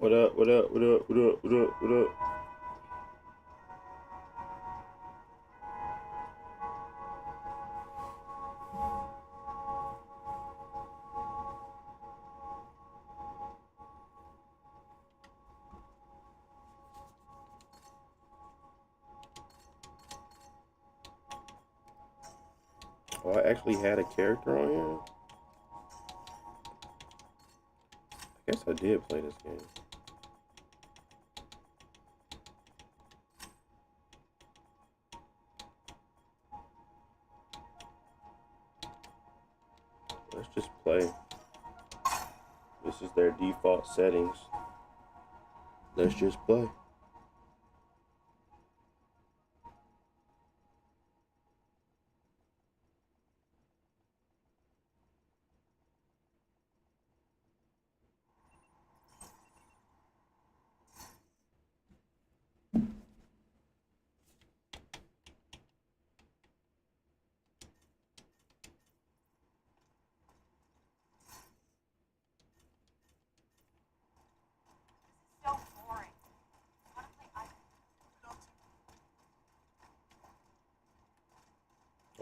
What up? What up? What up? What up? What up? What up? Oh, I actually had a character on here. I guess I did play this game. Let's just play. This is their default settings. Let's just play.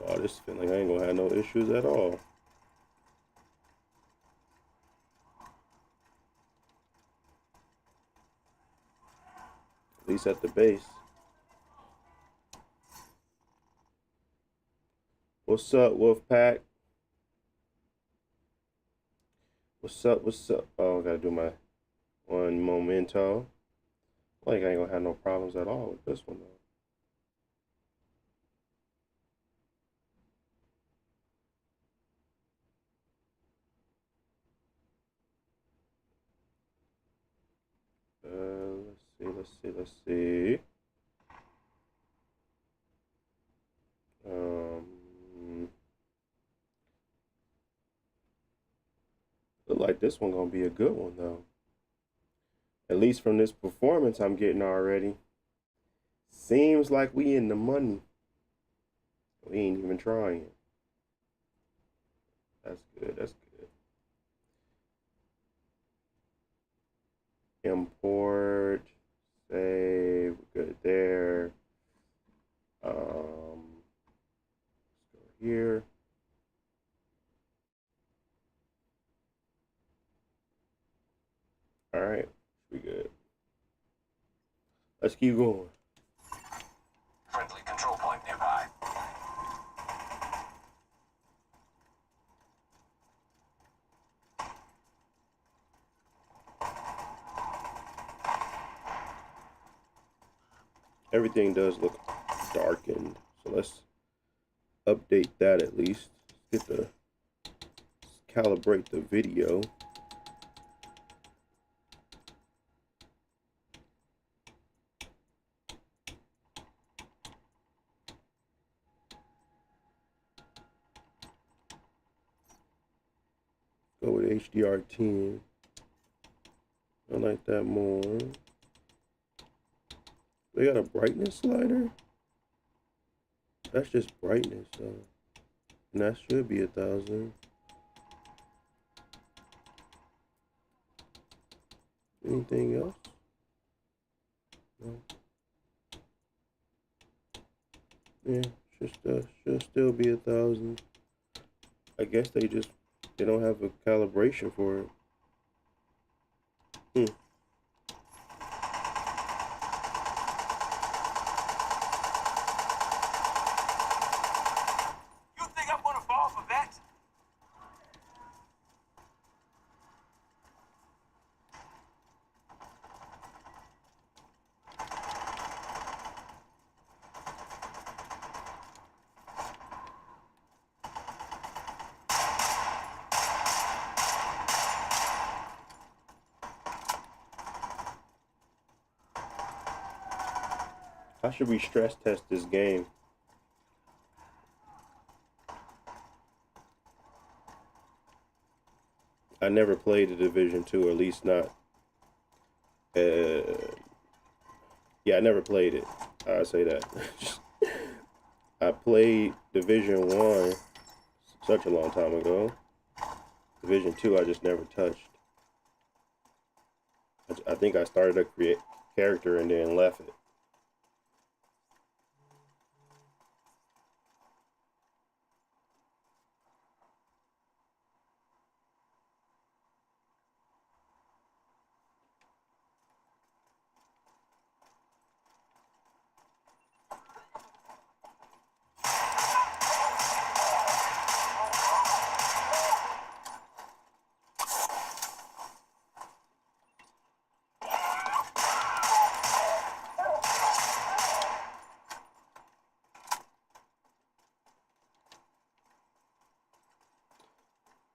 Oh, this feels like I ain't gonna have no issues at all. At least at the base. What's up, Wolfpack? What's up? What's up? Oh, I gotta do my one momento. Like I ain't gonna have no problems at all with this one though. Let's see. Look like this one gonna be a good one though. At least from this performance I'm getting already. Seems like we in the money. We ain't even trying. That's good. That's good. Import. Save. Good there. Let's go here. All right. We good. Let's keep going. Friendly control point nearby. Everything does look darkened, so let's update that at least. Let's get the calibrate the video. Go with HDR10. I like that more. They got a brightness slider? That's just brightness though. And that should be 1,000. Anything else? No. Yeah, should still be 1,000. I guess they don't have a calibration for it. You think I'm gonna fall for that? How should we stress test this game? I never played the Division 2, or at least not. Yeah, I never played it. I'll say that. I played Division 1 such a long time ago. Division 2, I just never touched. I think I started a create character and then left it.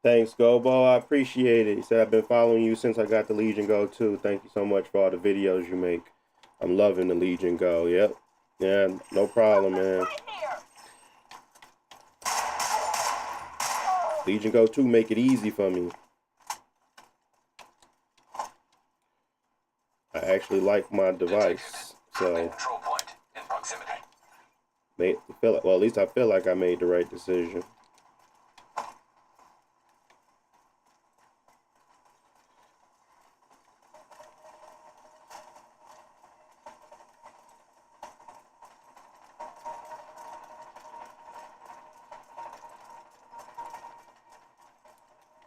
Thanks, Gobo. I appreciate it. He said, I've been following you since I got the Legion Go too. Thank you so much for all the videos you make. I'm loving the Legion Go. Yep. Yeah, no problem, man. Legion Go 2 make it easy for me. I actually like my device. So Control point in proximity. well, at least I feel like I made the right decision.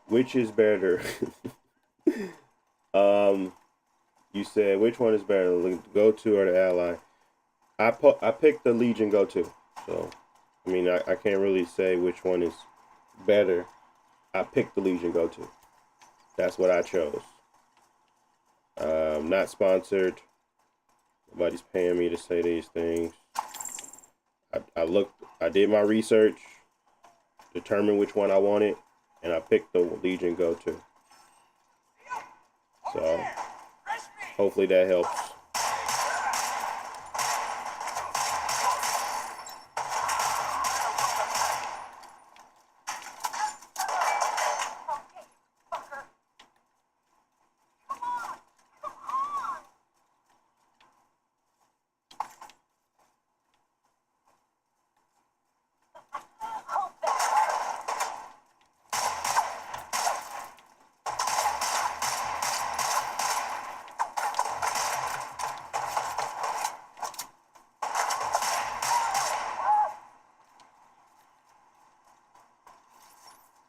Which is better? You said which one is better, the Go 2 or the Ally? I picked the Legion Go 2. So, I mean, I can't really say which one is better. I picked the Legion Go 2. That's what I chose. Not sponsored. Nobody's paying me to say these things. I did my research, determined which one I wanted, and I picked the Legion Go 2. So, hopefully that helps.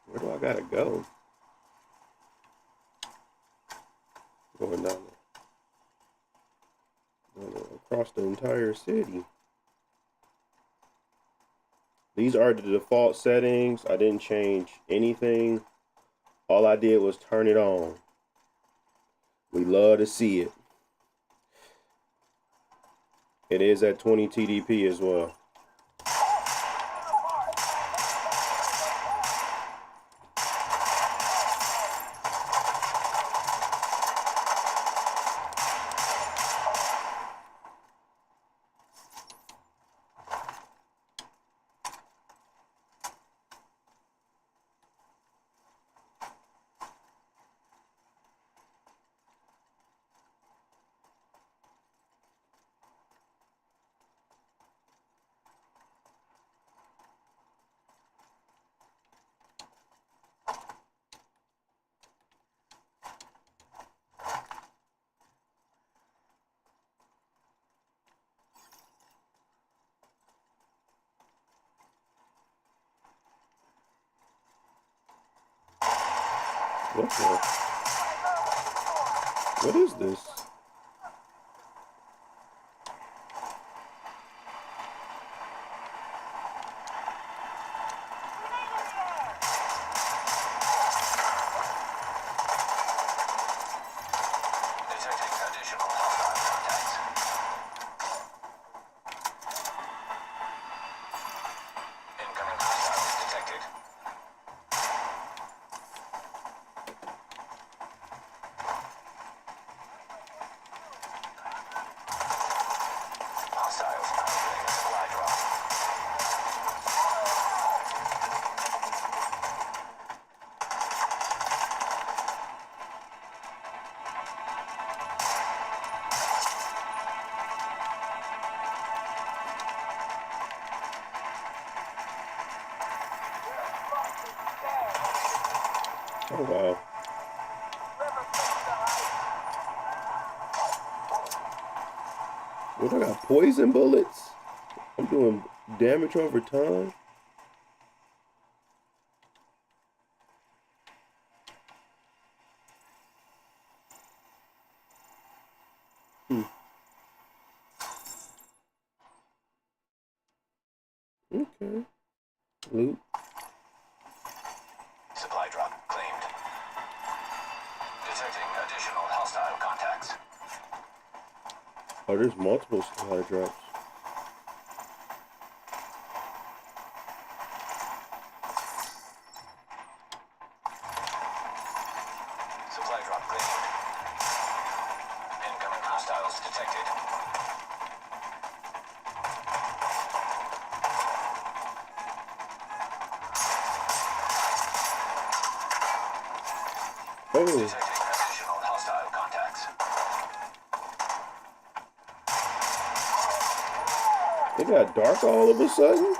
Where do I gotta go? Going down there. Across the entire city. These are the default settings. I didn't change anything. All I did was turn it on. We love to see it. It is at 20 TDP as well. What is this? Detecting additional hostile contacts. Incoming hostiles detected. Hostiles piloting a supply drop. Oh wow. What, I got poison bullets? I'm doing damage over time? Okay. Loot. Supply drop claimed. Detecting additional hostile contacts. Oh, there's multiple supply drops. Supply drop claimed. Incoming hostiles detected. Oh, Detecting additional hostile contacts. it got dark all of a sudden?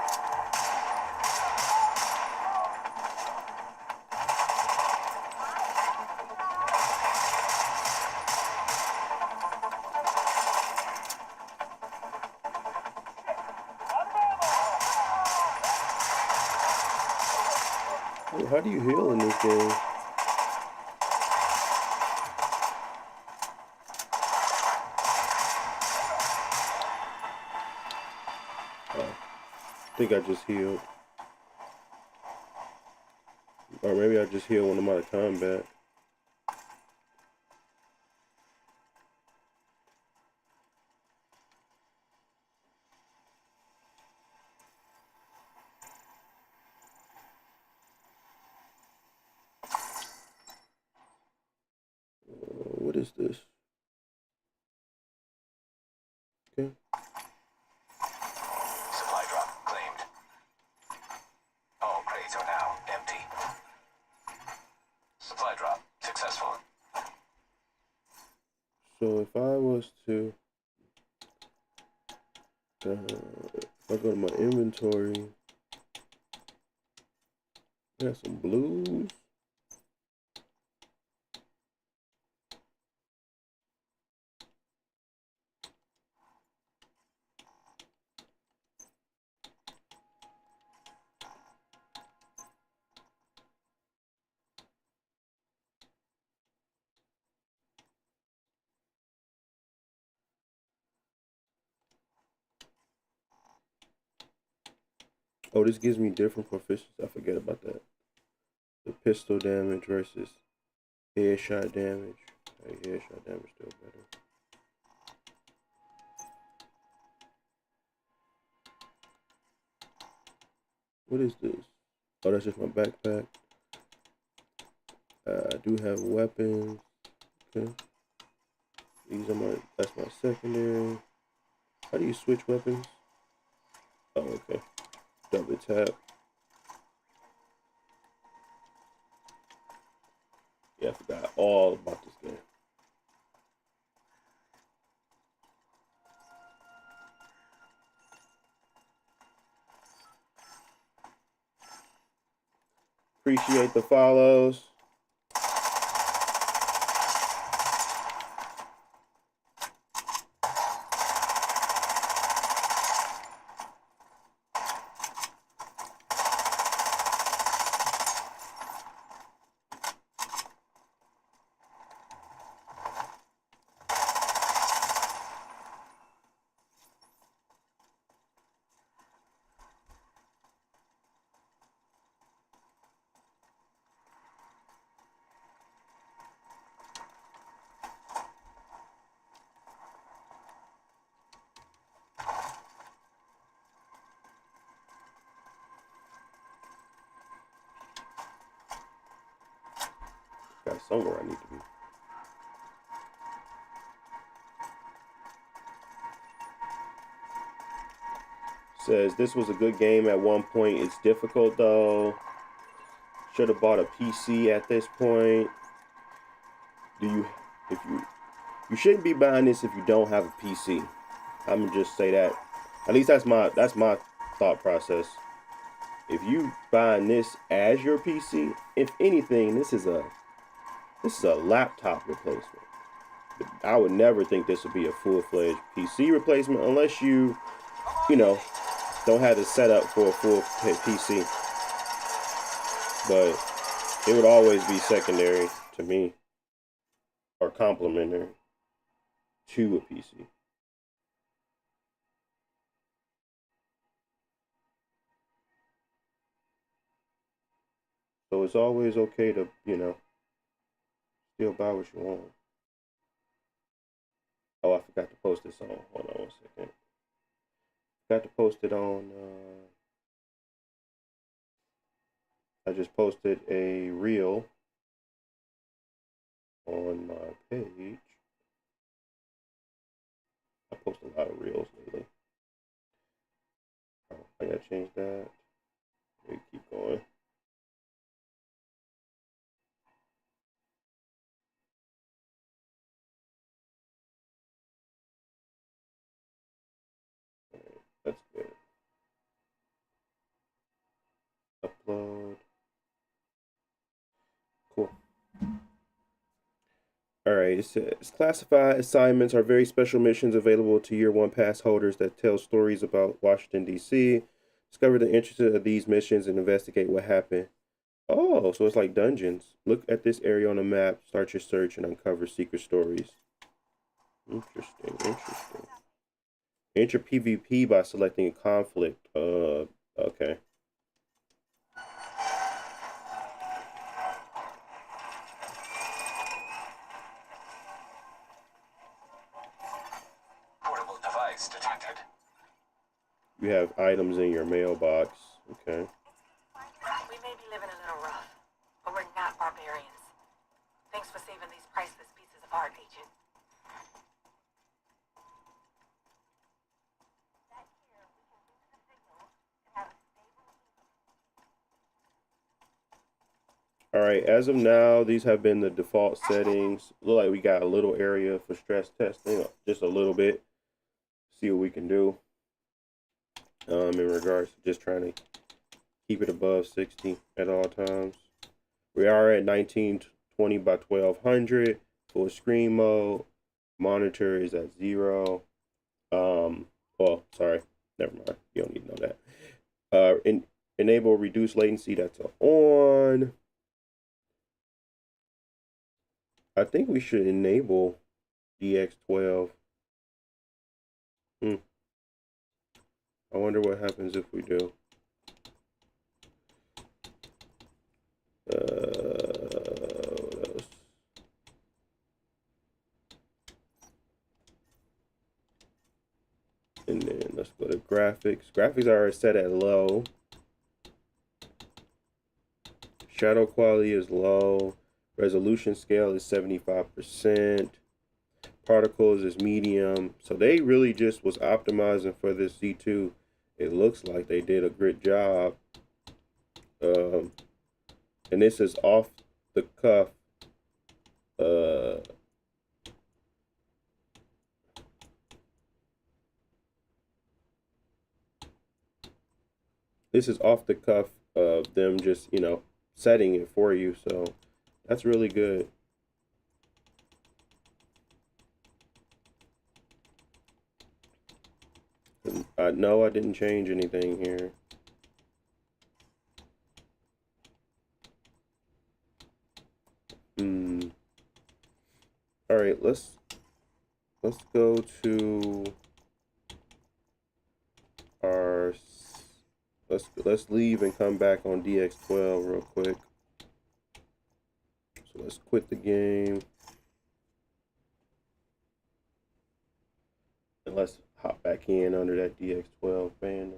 Oh, how do you heal in this game? Oh, I think I just healed. Or maybe I just healed when I'm out of combat. What is this? Okay. Supply drop claimed. All crates are now empty. Supply drop successful. So if I was to, if I go to my inventory, I got some blues. Oh, this gives me different proficiency. I forget about that. The pistol damage versus headshot damage. Hey, headshot damage still better. What is this? Oh, that's just my backpack. I do have weapons. Okay. These are my, that's my secondary. How do you switch weapons? Oh, okay. Double tap. Yeah, I forgot all about this game. Appreciate the follows. Got somewhere I need to be. Says this was a good game at one point. It's difficult though. Should have bought a PC at this point. Do you? If you shouldn't be buying this if you don't have a PC. I'm gonna just say that. At least that's my thought process. If you buying this as your PC, if anything, this is a laptop replacement. I would never think this would be a full-fledged PC replacement unless you know, don't have the setup for a full PC. But it would always be secondary to me or complementary to a PC. So it's always okay to, still buy what you want. Oh, I forgot to post this on. Hold on 1 second. Got to post it on. I just posted a reel on my page. I post a lot of reels lately. Oh, I gotta change that. We keep going. That's good. Upload. Cool. All right, it says classified assignments are very special missions available to Year 1 pass holders that tell stories about Washington, D.C. Discover the interest of these missions and investigate what happened. Oh, so it's like dungeons. Look at this area on the map, start your search, and uncover secret stories. Interesting, interesting. Enter PvP by selecting a conflict. Okay. Portable device detected. You have items in your mailbox. Okay. We may be living a little rough, but we're not barbarians. Thanks for saving these priceless pieces of art, Agent. All right, as of now, these have been the default settings. Look like we got a little area for stress testing, just a little bit. See what we can do. In regards to just trying to keep it above 60 at all times. We are at 1920 by 1200. Full screen mode. Monitor is at 0. Well, sorry, never mind. You don't need to know that. Enable reduce latency. That's on. I think we should enable DX12. I wonder what happens if we do. What else? And then let's go to graphics. Graphics are set at low. Shadow quality is low. Resolution scale is 75%. Particles is medium. So they really just was optimizing for this C2. It looks like they did a great job. And this is off the cuff. This is off the cuff of them just, setting it for you. So that's really good. No, I didn't change anything here. All right, let's go to our let's leave and come back on DX12 real quick. So let's quit the game and let's hop back in under that DX12 banner.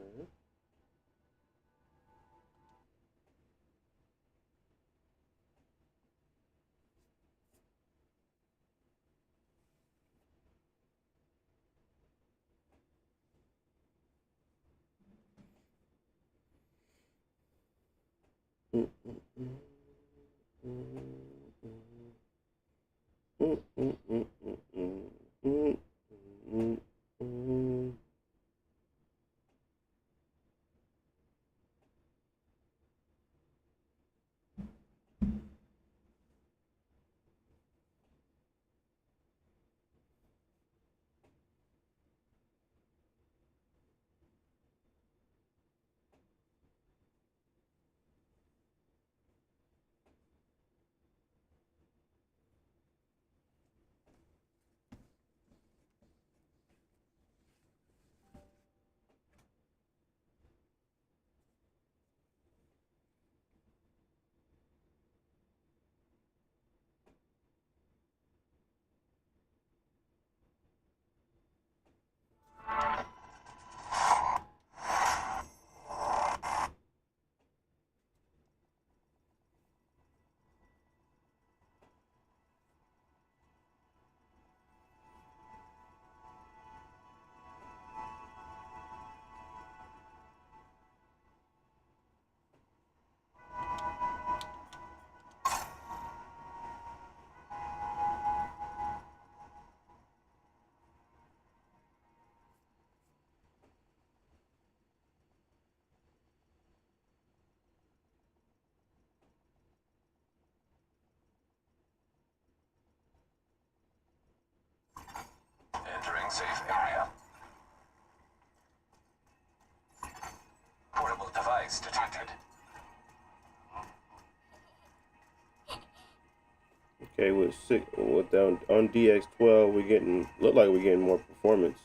Okay, on DX12, look like we're getting more performance,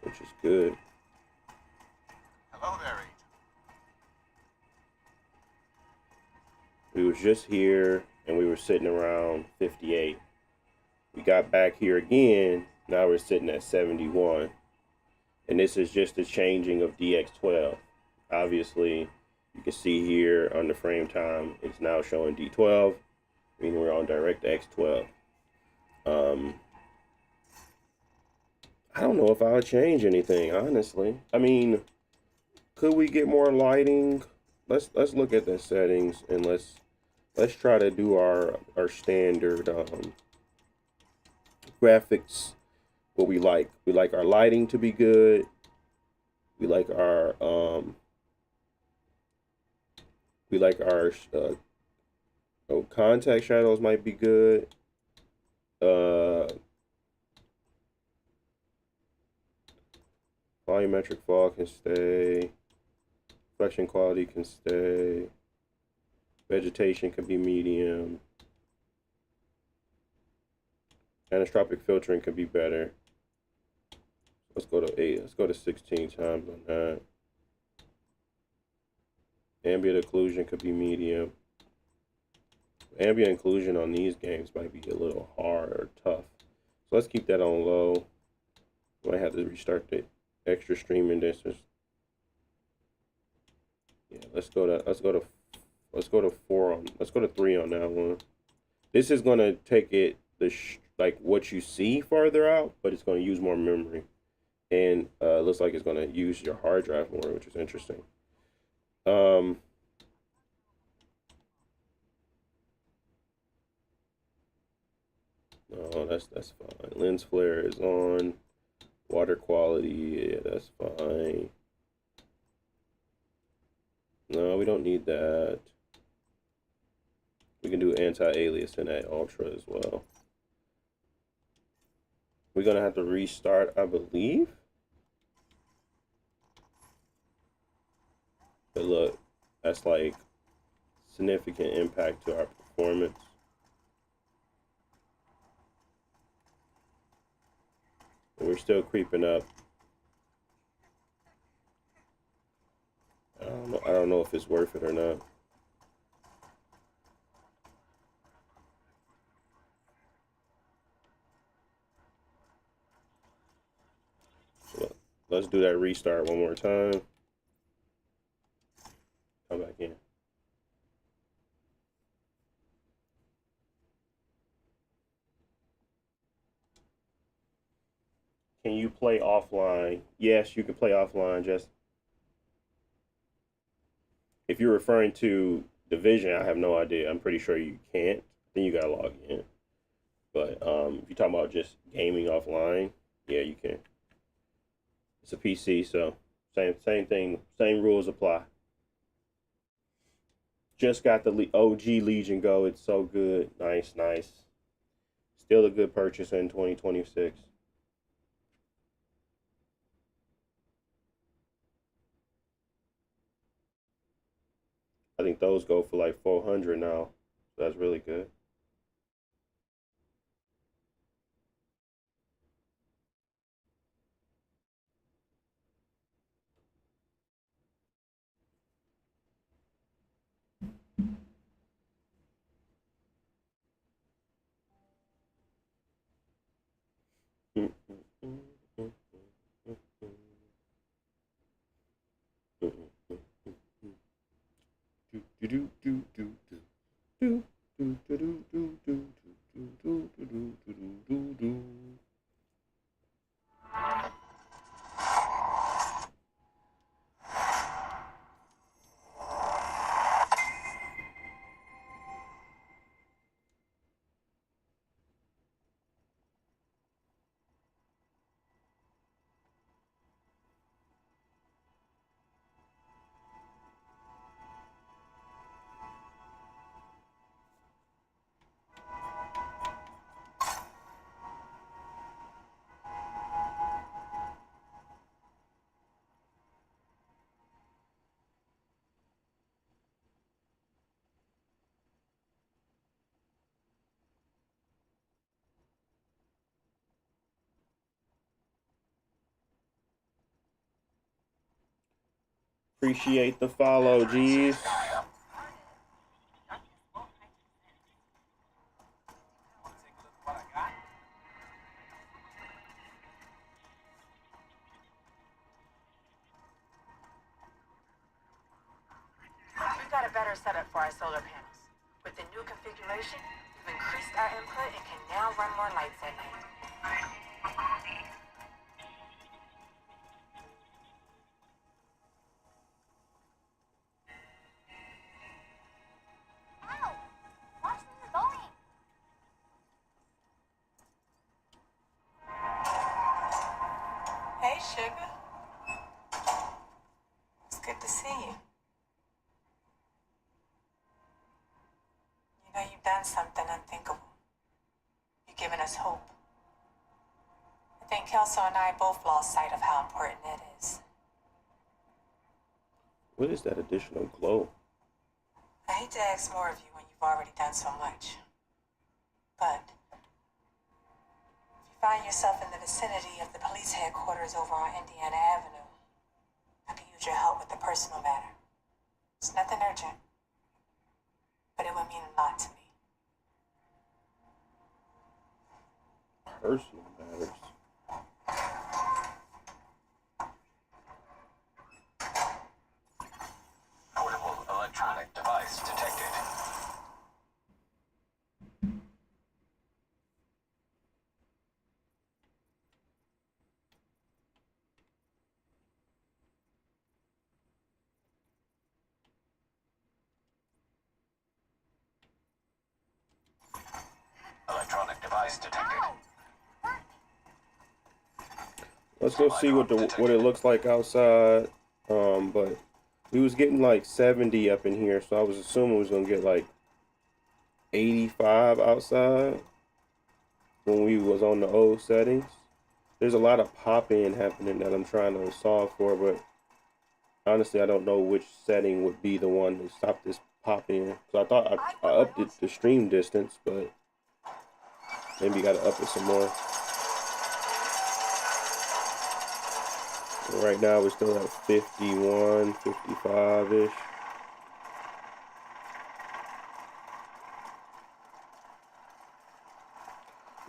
which is good. Hello there, Agent. We was just here and we were sitting around 58. We got back here again. Now we're sitting at 71. And this is just the changing of DX12. Obviously, you can see here on the frame time, it's now showing D12, meaning we're on DirectX 12. I don't know if I'll change anything, honestly. I mean, could we get more lighting? Let's look at the settings and let's try to do our standard graphics. What we like our lighting to be good. We like our contact shadows might be good. Volumetric fall can stay. Reflection quality can stay. Vegetation can be medium. Anisotropic filtering can be better. Let's go to 8. Let's go to 16 times on that. Ambient occlusion could be medium. Ambient occlusion on these games might be a little hard or tough. So let's keep that on low. Might have to restart the extra streaming distance. Yeah, let's go to 3 on that one. This is gonna take it like what you see farther out, but it's gonna use more memory, and looks like it's gonna use your hard drive more, which is interesting. No, that's fine. Lens flare is on. Water quality, yeah, that's fine. No, we don't need that. We can do anti-alias in that ultra as well. We're gonna have to restart, I believe. But look, that's like significant impact to our performance. And we're still creeping up. I don't know if it's worth it or not. So let's do that restart one more time. Come back in. Can you play offline? Yes, you can play offline. Just if you're referring to Division, I have no idea. I'm pretty sure you can't. Then you gotta log in. But if you're talking about just gaming offline, yeah, you can. It's a PC, so same thing, same rules apply. Just got the OG Legion Go. It's so good. Nice. Still a good purchase in 2026. I think those go for like 400 now. So that's really good. Appreciate the follow, G's. We've got a better setup for our solar panels. With the new configuration, we've increased our input and can now run more lights at night. Ow! Watch where you're going. Hey, sugar. It's good to see you. You know, you've done something unthinkable. You've given us hope. I think Kelso and I both lost sight of how important it is. What is that additional glow? I hate to ask more of you when you've already done so much. But if you find yourself in the vicinity of the police headquarters over on Indiana Avenue, I could use your help with a personal matter. It's nothing urgent, but it would mean a lot to me. Personal matters. Portable electronic device detected. Electronic device detected. Let's go see what it looks like outside. But we was getting like 70 up in here, so I was assuming we was gonna get like 85 outside when we was on the old settings. There's a lot of pop-in happening that I'm trying to solve for, but honestly, I don't know which setting would be the one to stop this pop-in. So I thought I upped it the stream distance, but maybe you gotta up it some more. Right now we're still at 51, 55-ish.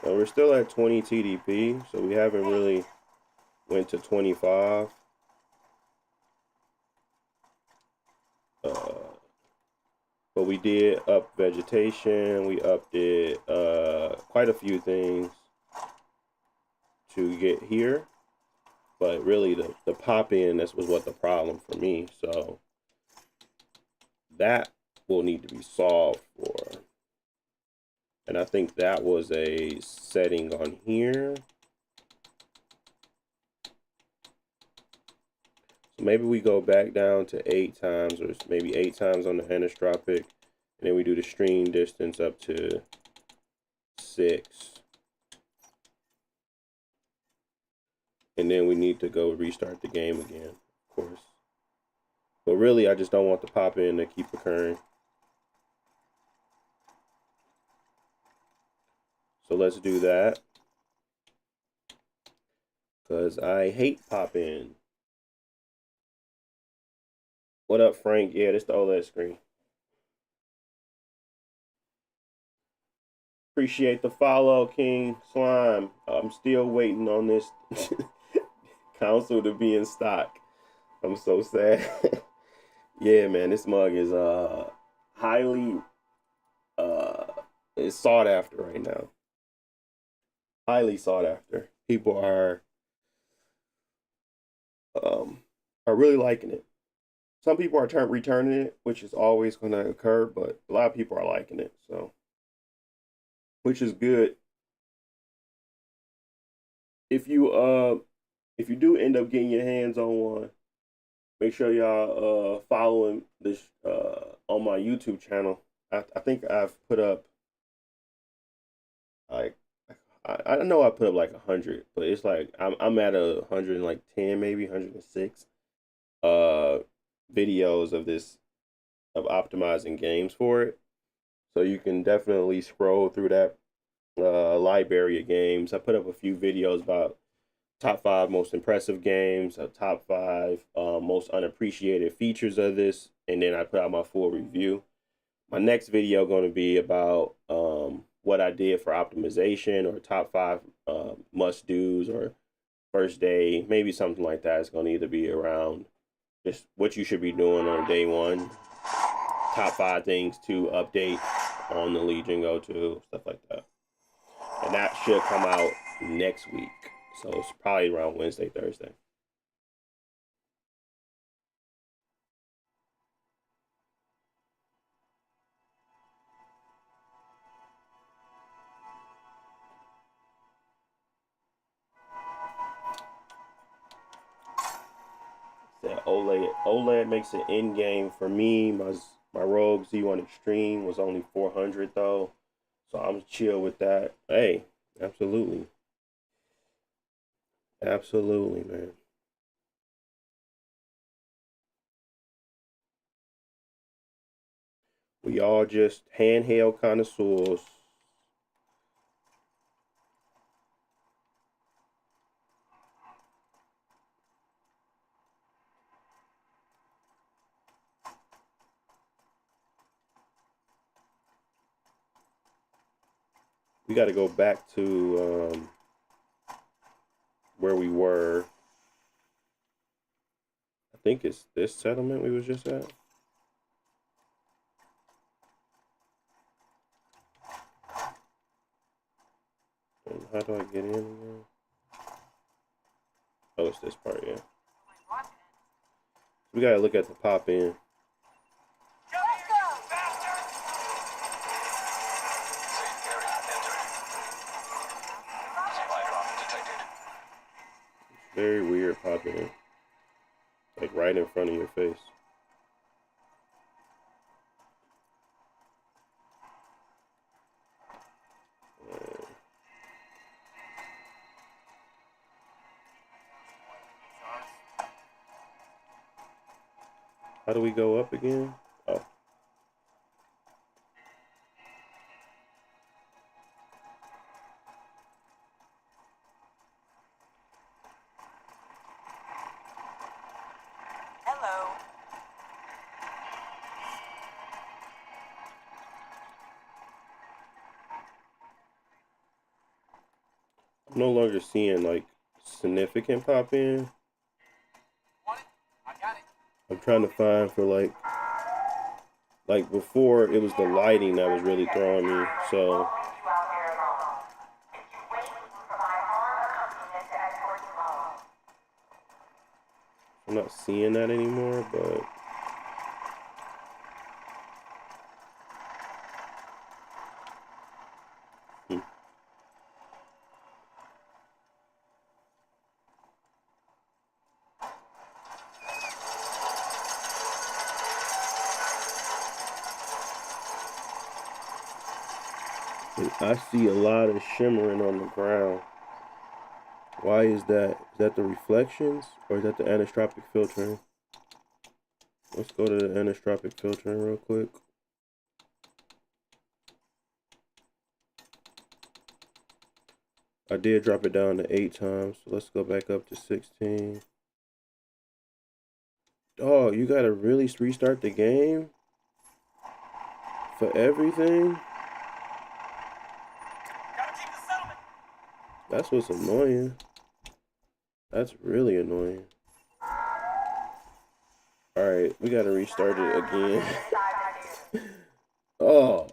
Now we're still at 20 TDP, so we haven't really went to 25. But we did up vegetation, we upped it quite a few things to get here. But really, the pop-in, this was what the problem for me. So that will need to be solved for. And I think that was a setting on here. So maybe we go back down to 8 times, or maybe 8 times on the anisotropic. And then we do the stream distance up to 6. And then we need to go restart the game again, of course. But really, I just don't want the pop-in to keep occurring. So let's do that. Because I hate pop-in. What up, Frank? Yeah, this is the OLED screen. Appreciate the follow, King Slime. I'm still waiting on this console to be in stock. I'm so sad. Yeah, man, this mug is highly is sought after right now. Highly sought after. People are really liking it. Some people are returning it, which is always going to occur, but a lot of people are liking it, so which is good. If you do end up getting your hands on one, make sure y'all following this on my YouTube channel. I think I've put up like I know I put up like 100, but it's like I'm at 110, maybe 106 videos of this of optimizing games for it. So you can definitely scroll through that library of games. I put up a few videos about top 5 most impressive games, a top 5 most unappreciated features of this, and then I put out my full review. My next video going to be about what I did for optimization, or top 5 must do's, or first day, maybe something like that. It's going to either be around just what you should be doing on day 1, top 5 things to update on the Legion Go to, stuff like that. And that should come out next week. So it's probably around Wednesday, Thursday. That OLED makes it in game for me. My Rogue Z1 Extreme was only 400 though, so I'm chill with that. Hey, absolutely, absolutely, man. We all just handheld connoisseurs. We got to go back to where we were. I think it's this settlement we was just at. And how do I get in again? Oh, it's this part, yeah. We gotta look at the pop in. Very weird popping in. Like right in front of your face. How do we go up again? Oh. Hello. I'm no longer seeing like significant pop in. I'm trying to find for like before it was the lighting that was really throwing me. So I'm not seeing that anymore, but I see a lot of shimmering on the ground. Why is that? Is that the reflections or is that the anisotropic filtering? Let's go to the anisotropic filtering real quick. I did drop it down to 8 times, so let's go back up to 16. Oh, you gotta really restart the game for everything? That's what's annoying. That's really annoying. Alright, we gotta restart it again. Oh.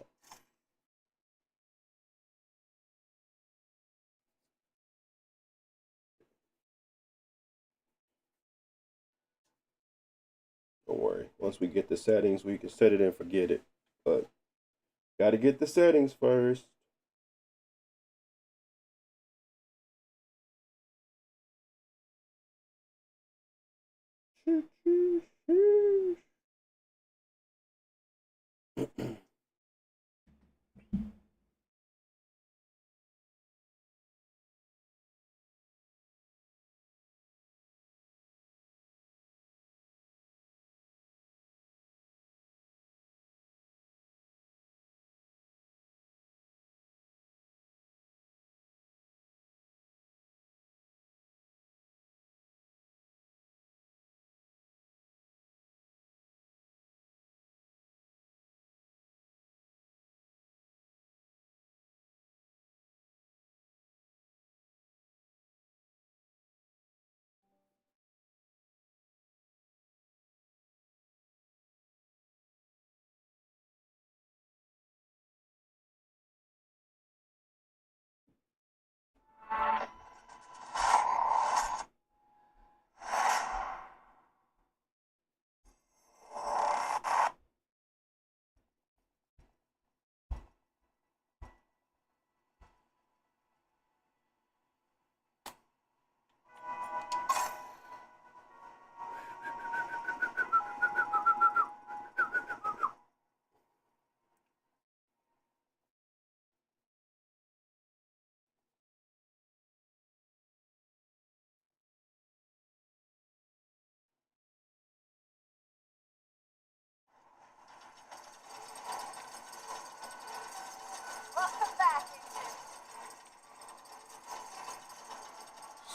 Don't worry. Once we get the settings, we can set it and forget it. But gotta get the settings first.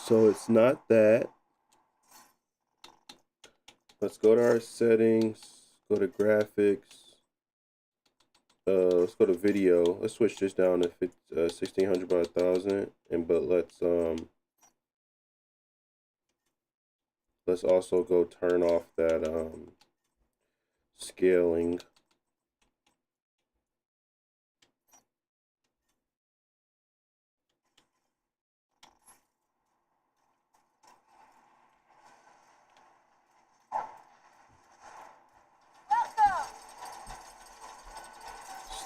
So it's not that. Let's go to our settings, go to graphics. Let's go to video. Let's switch this down to 1600 by 1000, and but let's also go turn off that scaling.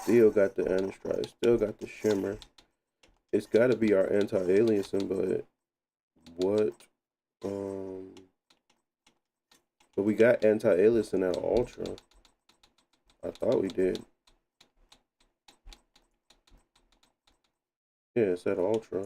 Still got the anti-stripe, still got the shimmer. It's got to be our anti-aliasing, but what? But we got anti-aliasing at ultra. I thought we did. Yeah, it's at ultra.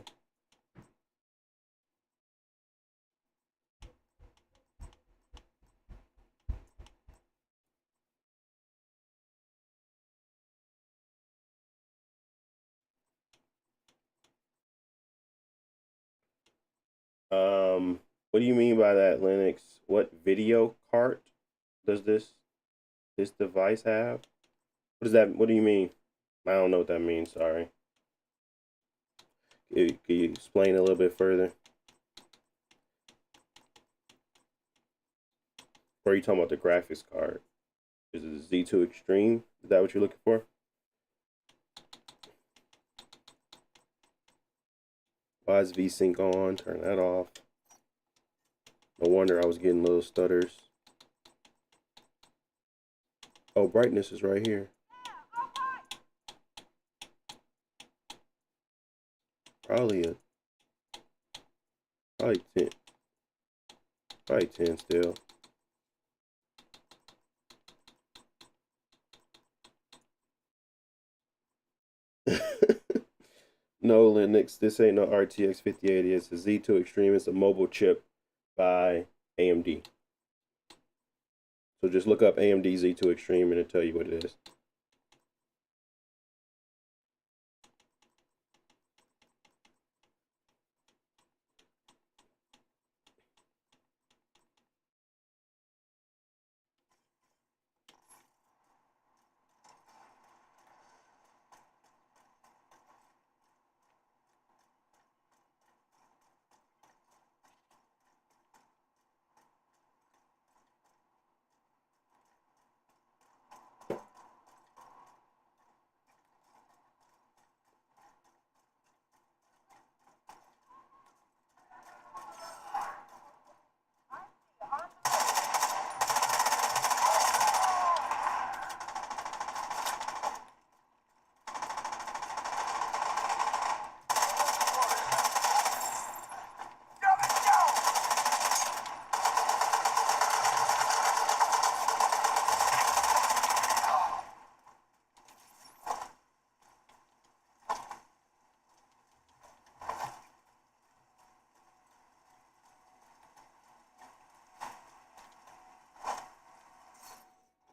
What do you mean by that, Linux? What video cart does this device have? What does that? What do you mean? I don't know what that means. Sorry. Can you explain a little bit further? Or are you talking about the graphics card? Is it Z2 Extreme? Is that what you're looking for? Why is VSync on? Turn that off. No wonder I was getting little stutters. Oh, brightness is right here. Probably 10. Probably 10 still. No, Linux, this ain't no RTX 5080. It's a Z2 Extreme. It's a mobile chip by AMD. So just look up AMD Z2 Extreme and it'll tell you what it is.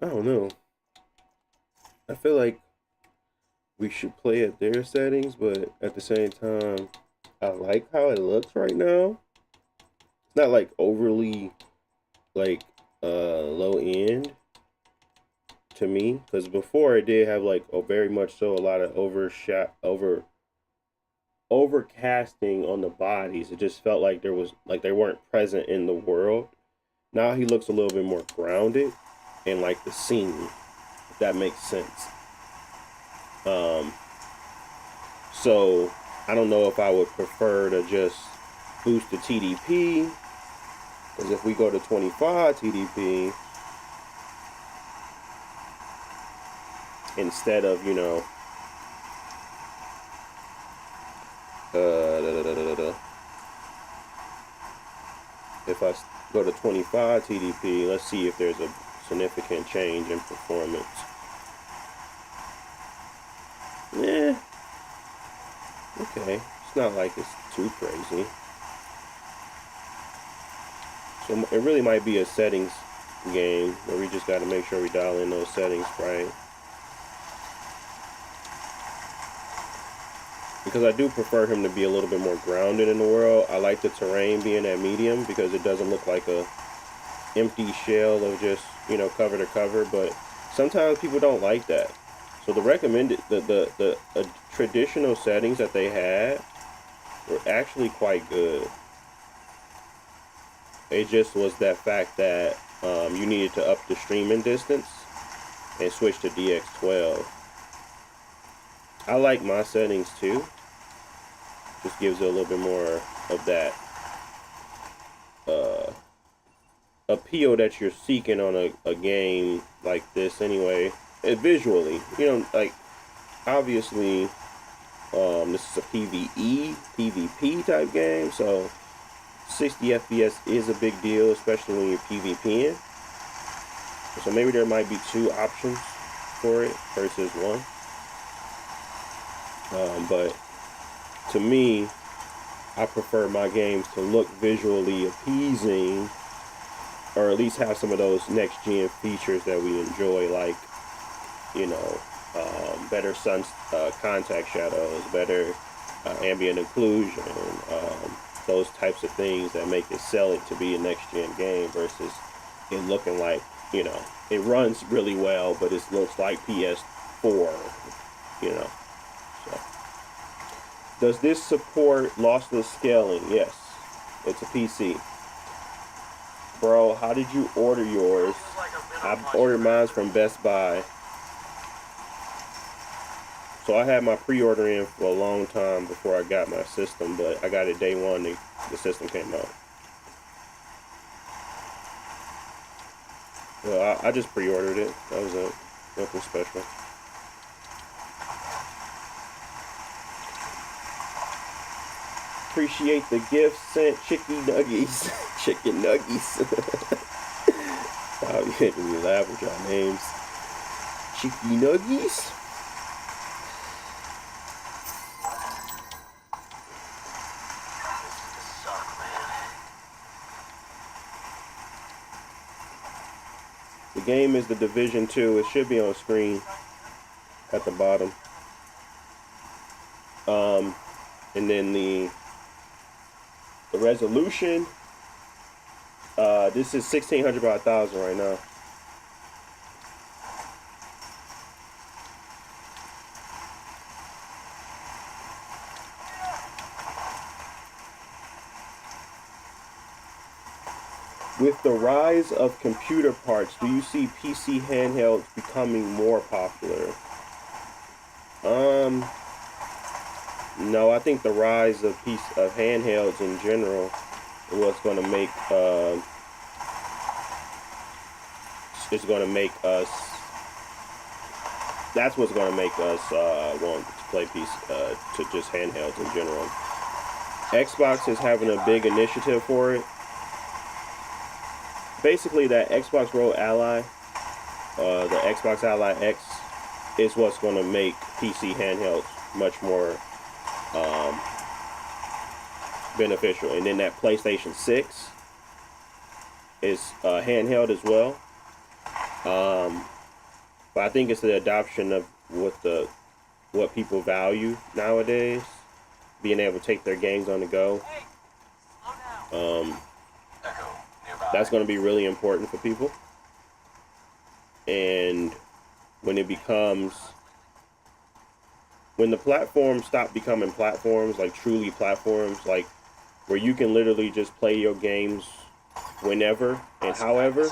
I don't know. I feel like we should play at their settings, but at the same time, I like how it looks right now. It's not like overly like low end to me, because before it did have like very much so a lot of overcasting on the bodies. It just felt like there was like they weren't present in the world. Now he looks a little bit more grounded in like the scene, if that makes sense. So I don't know if I would prefer to just boost the TDP, because if we go to 25 TDP instead of, you know, if I go to 25 TDP, let's see if there's a significant change in performance. Yeah. Okay. It's not like it's too crazy. So it really might be a settings game where we just got to make sure we dial in those settings right. because I do prefer him to be a little bit more grounded in the world. I like the terrain being at medium because it doesn't look like a empty shell of just, you know, cover to cover. But sometimes people don't like that. So the recommended, the traditional settings that they had were actually quite good. It just was that fact that you needed to up the streaming distance and switch to DX12. I like my settings too. Just gives it a little bit more of that appeal that you're seeking on a game like this anyway. Visually, you know, like obviously this is a PvE, PvP type game, so 60 FPS is a big deal, especially when you're PvPing. So maybe there might be two options for it versus one. But to me, I prefer my games to look visually appeasing, or at least have some of those next gen features that we enjoy, like, you know, better sun contact shadows, better ambient occlusion, those types of things that make it sell it to be a next gen game versus it looking like, you know, it runs really well, but it looks like PS4, you know. So, does this support lossless scaling? Yes, it's a PC. Bro, how did you order yours? I ordered mine from Best Buy. So I had my pre-order in for a long time before I got my system, but I got it day one, the system came out. Well, I just pre-ordered it. That was it. Nothing special. Appreciate the gift sent, Chicky Nuggies. Chicken Nuggies. Wow, you making me laugh with y'all names. Chicky Nuggies. The game is The Division 2. It should be on screen at the bottom. And then the resolution, this is 1600 by 1000 right now. With the rise of computer parts, do you see PC handhelds becoming more popular? No, I think the rise of handhelds in general is what's going to make us. That's what's going to make us want to play PC to just handhelds in general. Xbox is having a big initiative for it. Basically, that Xbox Road Ally, the Xbox Ally X, is what's going to make PC handhelds much more beneficial. And then that PlayStation 6 is handheld as well. But I think it's the adoption of what people value nowadays, being able to take their games on the go. That's going to be really important for people. And when the platforms stop becoming platforms, like truly platforms, like where you can literally just play your games whenever and however,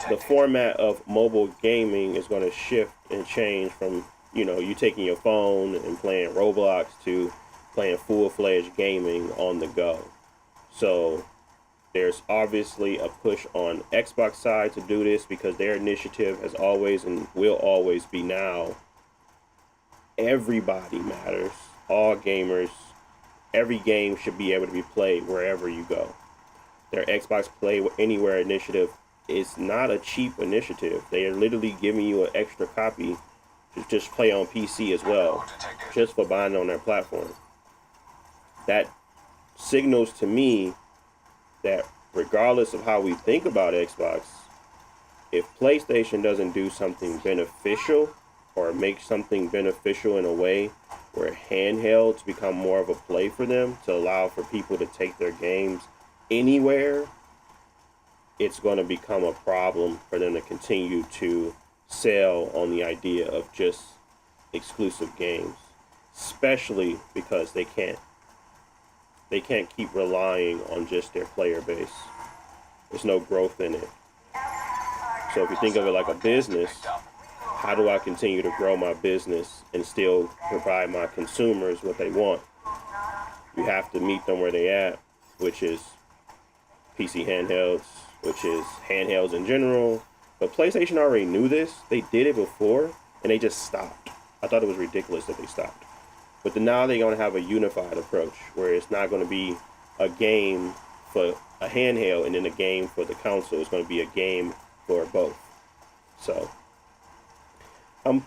the format of mobile gaming is going to shift and change from, you know, you taking your phone and playing Roblox to playing full-fledged gaming on the go. So there's obviously a push on Xbox side to do this because their initiative has always and will always be now. Everybody matters. All gamers. Every game should be able to be played wherever you go. Their Xbox Play Anywhere initiative is not a cheap initiative. They are literally giving you an extra copy to just play on PC as well, just for buying on their platform. That signals to me that regardless of how we think about Xbox, if PlayStation doesn't do something beneficial or make something beneficial in a way where handhelds become more of a play for them to allow for people to take their games anywhere, it's going to become a problem for them to continue to sell on the idea of just exclusive games, especially because they can't keep relying on just their player base. There's no growth in it. So if you think of it like a business, how do I continue to grow my business and still provide my consumers what they want? You have to meet them where they at, which is PC handhelds, which is handhelds in general. But PlayStation already knew this. They did it before, and they just stopped. I thought it was ridiculous that they stopped. But then now they're going to have a unified approach where it's not going to be a game for a handheld and then a game for the console. It's going to be a game for both. So I'm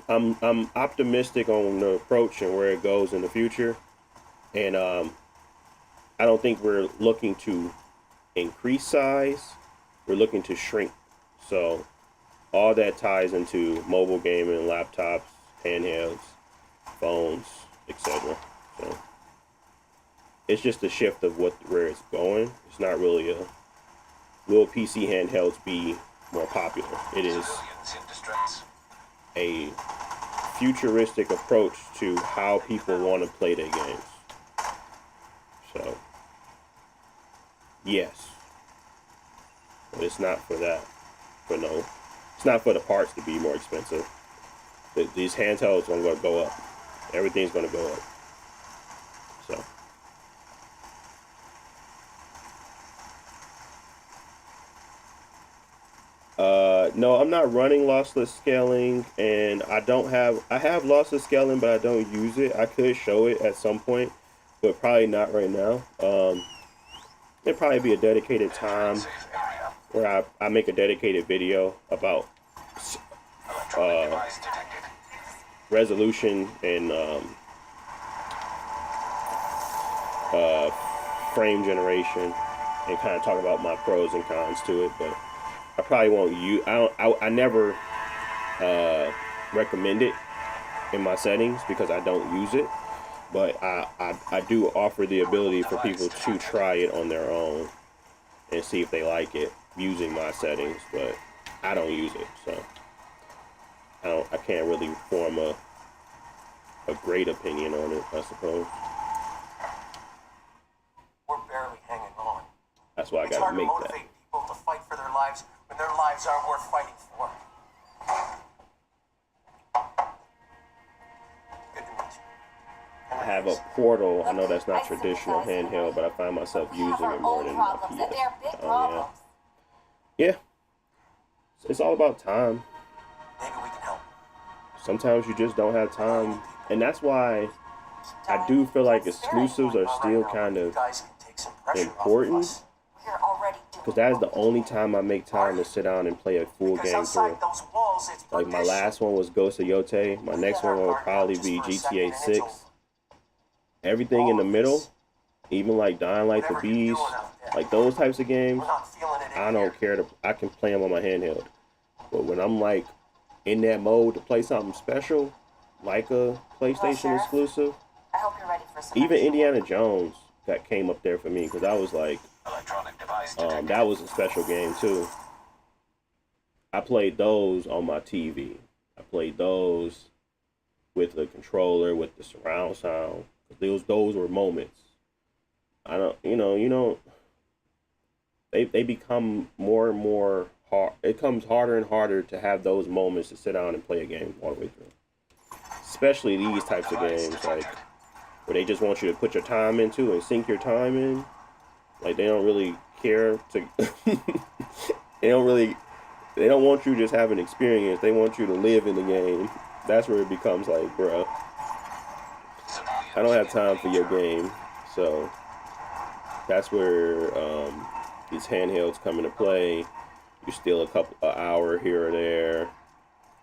optimistic on the approach and where it goes in the future. And I don't think we're looking to increase size. We're looking to shrink. So all that ties into mobile gaming, laptops, handhelds, phones, etc. So it's just a shift of where it's going. It's not really a will PC handhelds be more popular. It is a futuristic approach to how people want to play their games. So yes, but it's not for that. It's not for the parts to be more expensive. These handhelds are going to go up. Everything's going to go up. So no, I'm not running lossless scaling, and I have lossless scaling, but I don't use it. I could show it at some point, but probably not right now. It'd probably be a dedicated time where I make a dedicated video about resolution and frame generation, and kind of talk about my pros and cons to it. But I probably won't use. I never recommend it in my settings because I don't use it. But I do offer the ability for people to try it on their own and see if they like it using my settings. But I don't use it, so I can't really form a great opinion on it, I suppose. We're barely hanging on. That's why I gotta make that. It's hard to motivate people to fight for their lives when their lives aren't worth fighting for. Good to meet you. I have a Portal. I know that's not traditional handheld, but I find myself using it more than my PS. They're big problems. Yeah. It's all about time. Maybe we can help. Sometimes you just don't have time, and that's why I do feel like exclusives are still kind of important, because that's the only time I make time to sit down and play a full game through. Like my last one was Ghost of Yote. My next one will probably be GTA 6. Everything in the middle, even like Dying Light the Beast, like those types of games, I don't care. I can play them on my handheld. But when I'm like in that mode to play something special, like a PlayStation exclusive, I hope you're ready for some even Indiana Jones that came up there for me, because I was like, that was a special game too. I played those on my TV. I played those with the controller, with the surround sound. Those were moments. They become more and more hard. It becomes harder and harder to have those moments to sit down and play a game all the way through. Especially these types of games, like where they just want you to put your time into and sink your time in. Like they don't really care to. They don't want you to just have an experience. They want you to live in the game. That's where it becomes like, bruh, I don't have time for your game. So that's where these handhelds come into play. You steal an hour here or there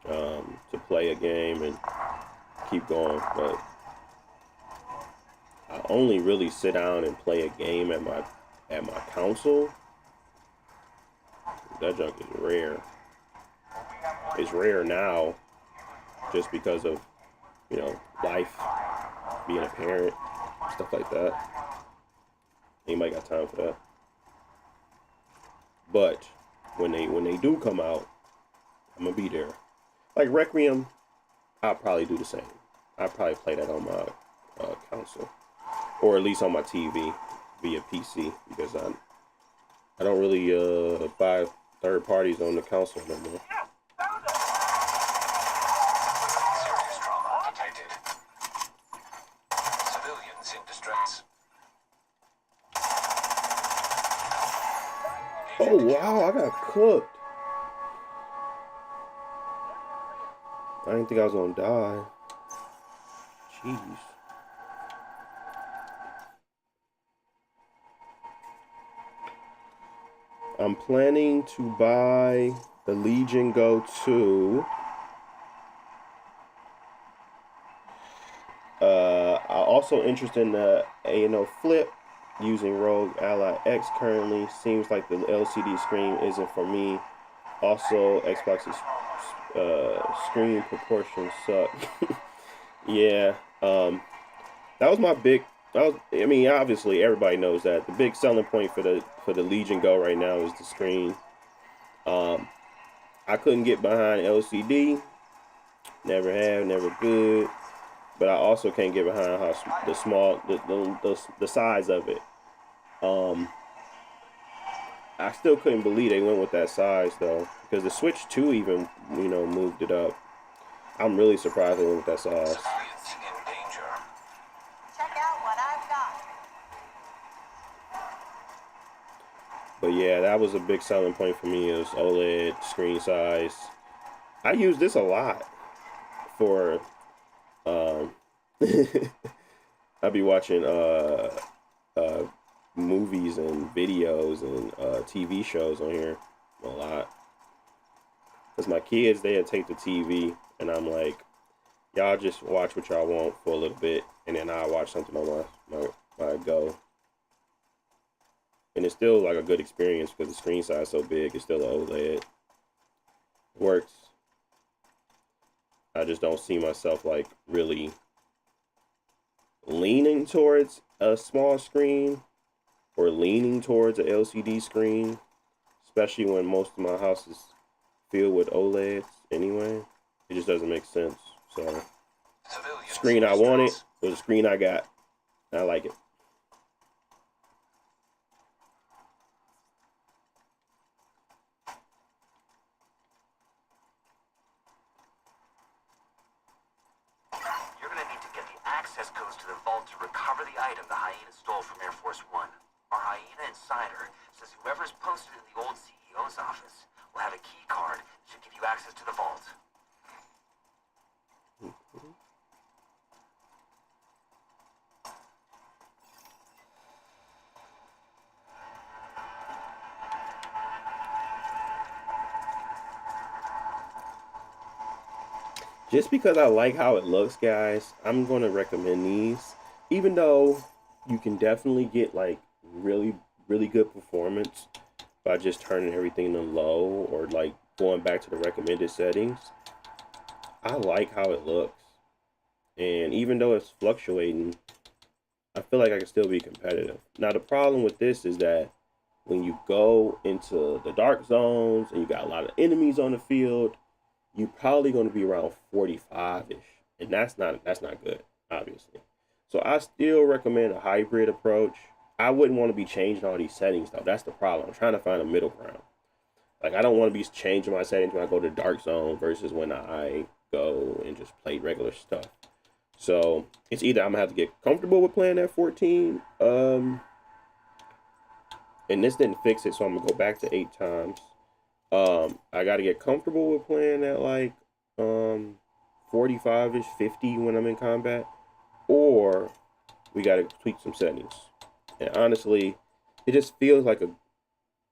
to play a game and keep going. But I only really sit down and play a game at my console. That junk is rare. It's rare now just because of, life being a parent, stuff like that. Anybody got time for that? But when they do come out, I'm gonna be there. Like Requiem, I'll probably do the same. I'll probably play that on my console, or at least on my TV via PC, because I don't really buy third parties on the console no more. Serious trauma detected. Civilians in distress. Oh wow, I got cooked. I didn't think I was gonna die. Jeez. I'm planning to buy the Legion Go 2. I'm also interested in the A&O Flip using Rogue Ally X currently. Seems like the LCD screen isn't for me. Also, Xbox's screen proportions suck. Yeah, that was my big. I mean, obviously everybody knows that the big selling point for the Legion Go right now is the screen. I couldn't get behind LCD. Never have, never could. But I also can't get behind how the size of it. I still couldn't believe they went with that size though, because the Switch 2 even moved it up. I'm really surprised they went with that size. Civilians in danger. Check out what I've got. But yeah, that was a big selling point for me, is OLED screen size. I use this a lot for I'll be watching movies and videos and TV shows on here a lot. Cause my kids, they'll take the TV and I'm like, y'all just watch what y'all want for a little bit, and then I'll watch something on my Go. And it's still like a good experience because the screen size is so big. It's still an OLED. It works. I just don't see myself like really leaning towards a small screen or leaning towards an LCD screen, especially when most of my house is filled with OLEDs anyway. It just doesn't make sense. So, Civilians screen in I wanted distress. was the screen I got. I like it. You're gonna need to get the access codes to the vault to recover the item the hyena stole from Air Force One. Our hyena insider says whoever's posted in the old CEO's office will have a key card that should give you access to the vault. Just because I like how it looks, guys, I'm going to recommend these. Even though you can definitely get like really, really good performance by just turning everything to low or like going back to the recommended settings. I like how it looks. And even though it's fluctuating, I feel like I can still be competitive. Now, the problem with this is that when you go into the dark zones and you got a lot of enemies on the field, you're probably going to be around 45-ish. And that's not good, obviously. So I still recommend a hybrid approach. I wouldn't want to be changing all these settings, though. That's the problem. I'm trying to find a middle ground. Like, I don't want to be changing my settings when I go to dark zone versus when I go and just play regular stuff. So it's either I'm gonna have to get comfortable with playing at 14, and this didn't fix it, so I'm gonna go back to 8 times. I gotta get comfortable with playing at like 45-ish, 50 when I'm in combat, or we gotta tweak some settings. And honestly, it just feels like a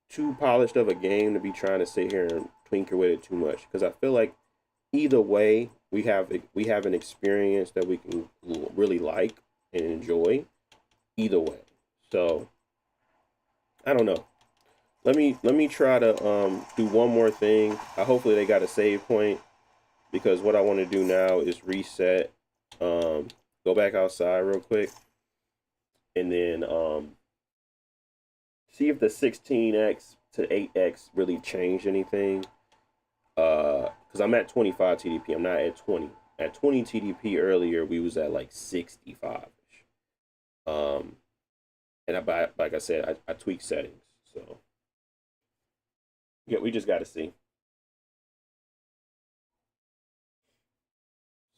too polished of a game to be trying to sit here and tinker with it too much, because I feel like either way, we have an experience that we can really like and enjoy. Either way, so I don't know. Let me try to do one more thing. Hopefully they got a save point, because what I want to do now is reset go back outside real quick, and then see if the 16x to 8x really changed anything. Because I'm at 25 TDP. I'm not at 20. At 20 TDP earlier, we was at like 65. Um, and like I said, I tweaked settings. So yeah, we just got to see.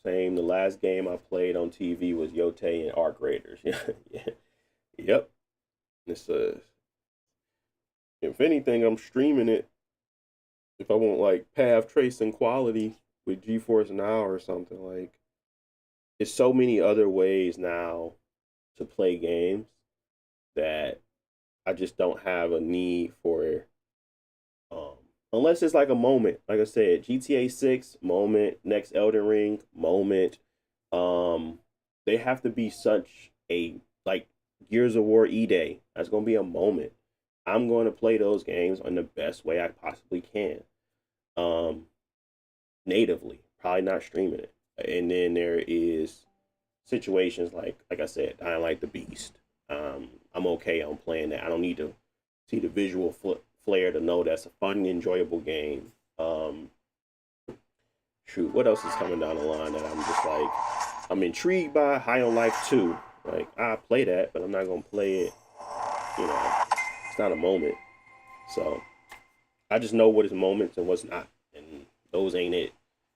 Same. The last game I played on TV was Yote and Arc Raiders. Yeah, yeah, yep. This if anything, I'm streaming it. If I want like path tracing quality with GeForce Now or something, like there's so many other ways now to play games that I just don't have a need for um unless it's like a moment. Like I said, GTA 6 moment, next Elden Ring moment. Um they have to be such a like Gears of War E-Day. That's gonna be a moment. I'm going to play those games in the best way I possibly can. Um natively, probably not streaming it. And then there is situations like I said, I like the Beast. I'm okay on playing that. I don't need to see the visual flair to know that's a fun, enjoyable game. Shoot, what else is coming down the line that I'm just like I'm intrigued by? High on Life 2. Like I play that, but I'm not gonna play it. You know, it's not a moment. So I just know what is moments and what's not, and those ain't it.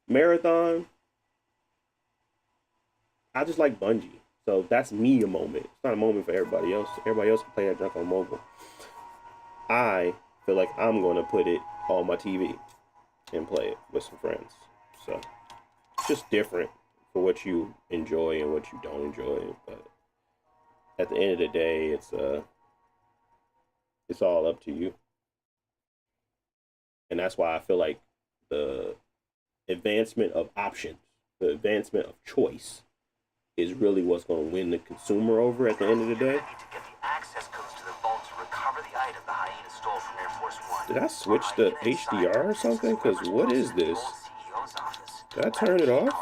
Marathon, I just like Bungie. So that's me a moment. It's not a moment for everybody else. Everybody else can play that junk on mobile. I feel like I'm going to put it on my TV and play it with some friends. So it's just different for what you enjoy and what you don't enjoy. But at the end of the day, it's all up to you. And that's why I feel like the advancement of options, the advancement of choice, is really what's going to win the consumer over at the end of the day. Did I switch to HDR or something? Because what is this? Did I turn it off?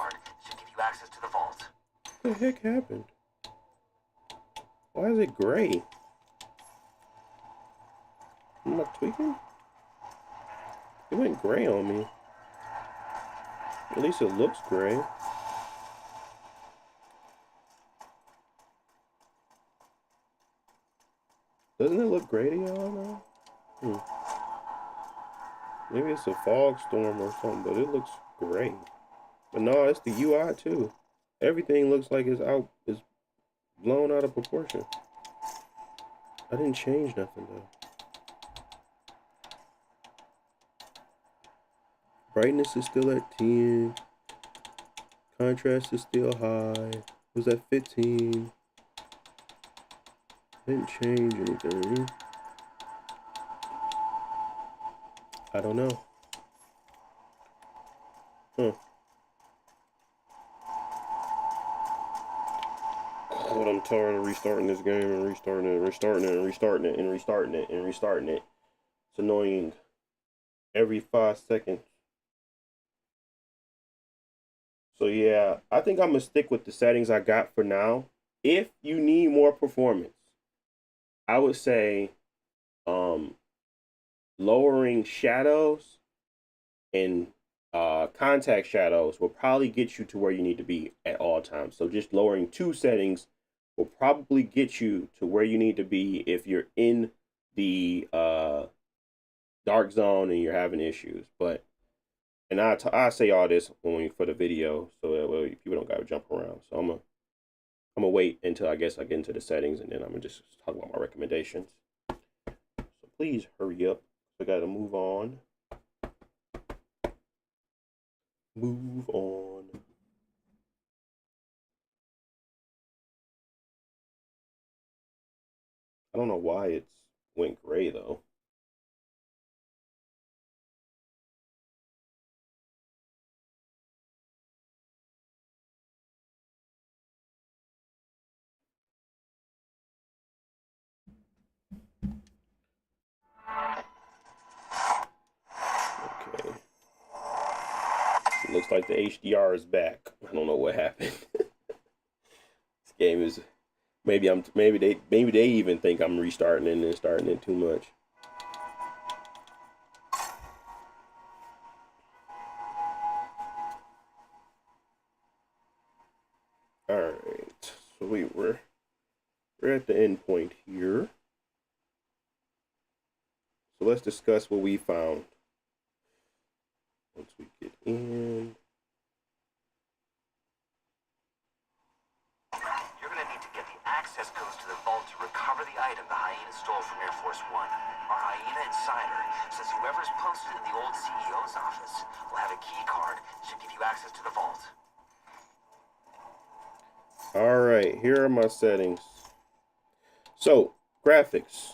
What the heck happened? Why is it gray? Am I tweaking? It went gray on me. At least it looks gray. Doesn't it look gray to y'all now? Maybe it's a fog storm or something, but it looks gray. But no, it's the UI too. Everything looks like it's blown out of proportion. I didn't change nothing though. Brightness is still at 10. Contrast is still high. It was at 15. Didn't change anything. I don't know. Huh. But I'm tired of restarting this game and restarting it, restarting it, and restarting it, and restarting it, and restarting it. It's annoying. Every 5 seconds. So yeah, I think I'm gonna stick with the settings I got for now. If you need more performance, I would say lowering shadows and contact shadows will probably get you to where you need to be at all times. So just lowering 2 settings will probably get you to where you need to be if you're in the dark zone and you're having issues. But and I say all this for the video so that way people don't gotta jump around. So I'm gonna wait until I guess I get into the settings and then I'm gonna just talk about my recommendations. So please hurry up. I gotta move on. Move on. I don't know why it's went gray though. Okay. It looks like the HDR is back. I don't know what happened. game is maybe they even think I'm restarting and then starting it too much. All right, so we're at the end point here. So let's discuss what we found. Once we get in. You're gonna need to get the access codes to the vault to recover the item the hyena stole from Air Force One. Our hyena insider says whoever's posted in the old CEO's office will have a key card that should give you access to the vault. All right, here are my settings. So graphics.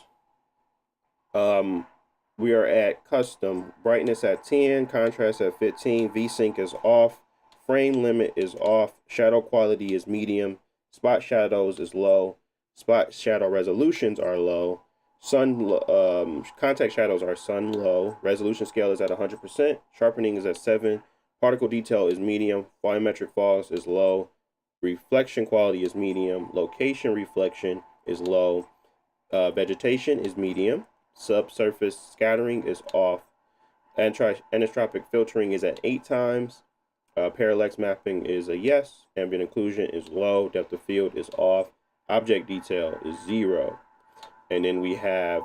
We are at custom, brightness at 10, contrast at 15, VSync is off, frame limit is off, shadow quality is medium, spot shadows is low, spot shadow resolutions are low, contact shadows are sun low, resolution scale is at 100%, sharpening is at 7, particle detail is medium, volumetric falls is low, reflection quality is medium, location reflection is low, vegetation is medium, subsurface scattering is off, anisotropic filtering is at 8 times, parallax mapping is a yes, ambient occlusion is low, depth of field is off, object detail is 0, and then we have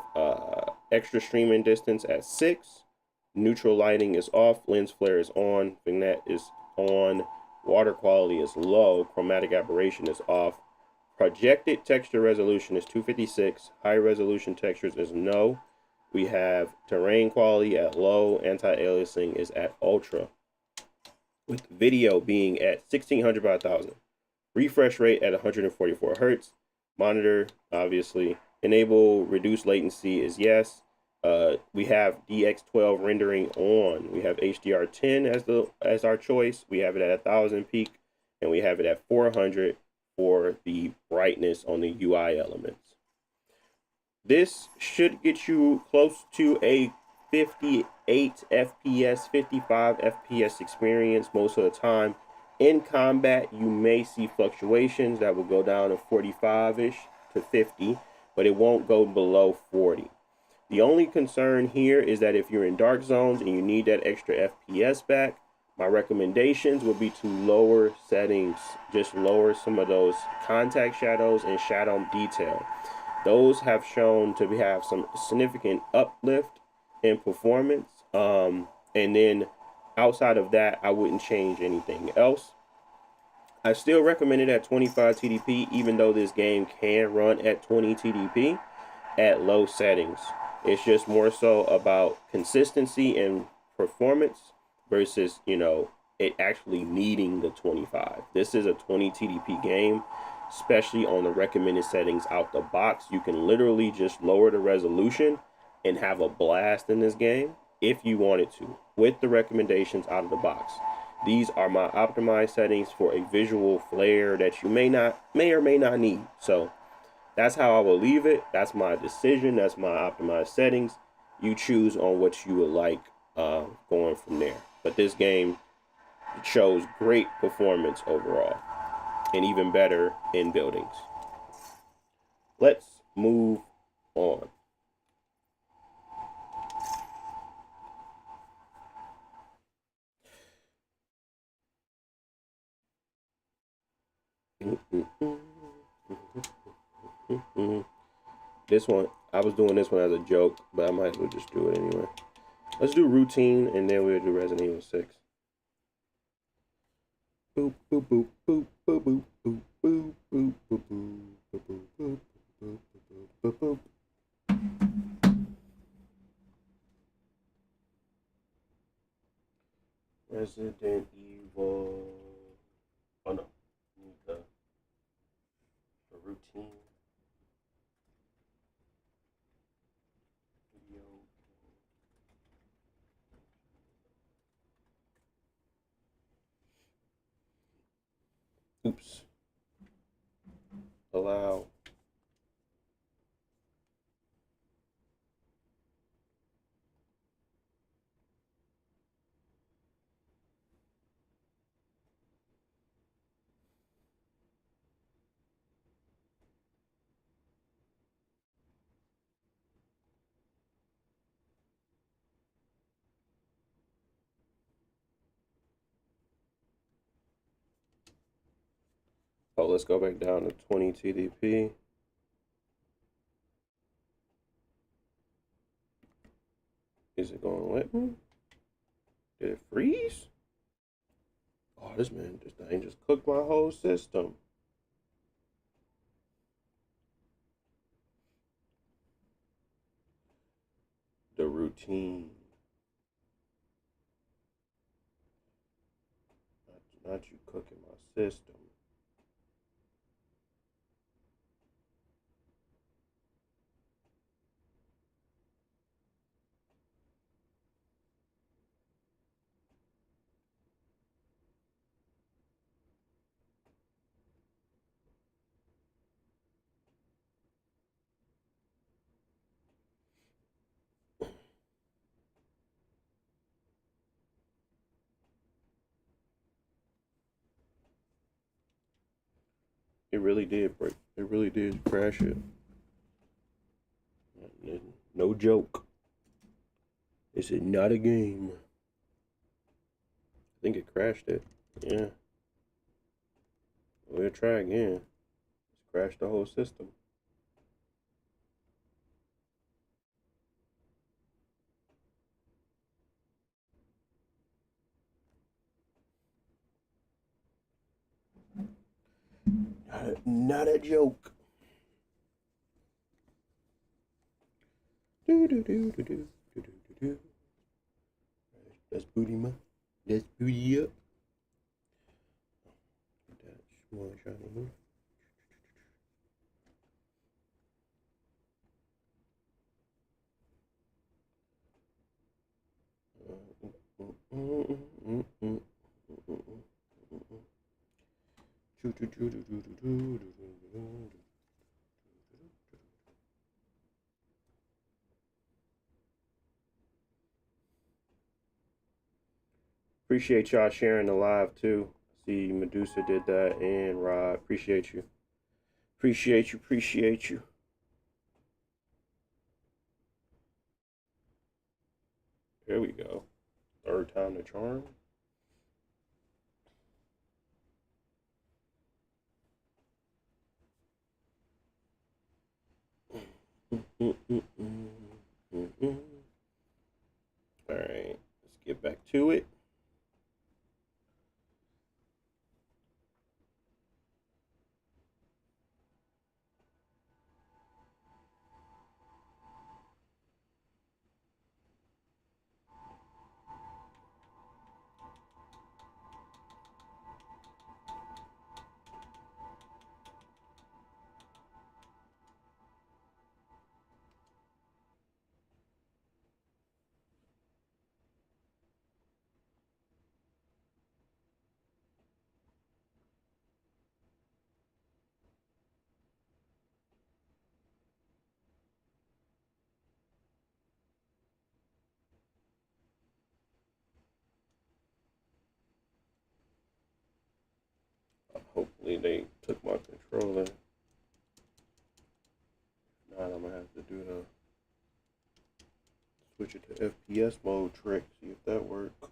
extra streaming distance at 6, neutral lighting is off, lens flare is on, vignette is on, water quality is low, chromatic aberration is off, projected texture resolution is 256. High resolution textures is no. We have terrain quality at low. Anti-aliasing is at ultra. With video being at 1600 by 1000. Refresh rate at 144 hertz. Monitor, obviously. Enable reduced latency is yes. We have DX12 rendering on. We have HDR10 as our choice. We have it at 1000 peak, and we have it at 400 for the brightness on the UI elements. This should get you close to a 58 FPS, 55 FPS experience most of the time. In combat, you may see fluctuations that will go down to 45-ish to 50, but it won't go below 40. The only concern here is that if you're in dark zones and you need that extra FPS back, my recommendations would be to lower settings, just lower some of those contact shadows and shadow detail. Those have shown to have some significant uplift in performance. And then outside of that, I wouldn't change anything else. I still recommend it at 25 TDP, even though this game can run at 20 TDP at low settings. It's just more so about consistency and performance versus, it actually needing the 25. This is a 20 TDP game, especially on the recommended settings out the box. You can literally just lower the resolution and have a blast in this game if you wanted to, with the recommendations out of the box. These are my optimized settings for a visual flair that you may or may not need. So that's how I will leave it. That's my decision. That's my optimized settings. You choose on what you would like going from there. But this game shows great performance overall, and even better in buildings. Let's move on. This one, I was doing this one as a joke, but I might as well just do it anyway. Let's do routine, and then we'll do Resident Evil 6. Boop, boop, boop, boop, boop, boop, boop, boop, boop, boop, boop, boop, boop, boop, boop. Resident Evil. Oh no, need the routine. Video. Oops. Allow. Oh, let's go back down to 20 TDP. Is it going to let me? Did it freeze? Oh, this thing just cooked my whole system. The routine. Not you cooking my system. It really did break. It really did crash it. No joke. This is not a game. I think it crashed it. Yeah. We'll try again. It's crashed the whole system. Not a joke. Do do do do do do do do. That's booty, man. That's booty up. That small shiny move. Appreciate y'all sharing the live too. See, Medusa did that, and Rod. Appreciate you. Appreciate you. Appreciate you. There we go. Third time the charm. All right, let's get back to it. Hopefully they took my controller. If not, I'm gonna have to do the switch it to FPS mode trick, see if that works.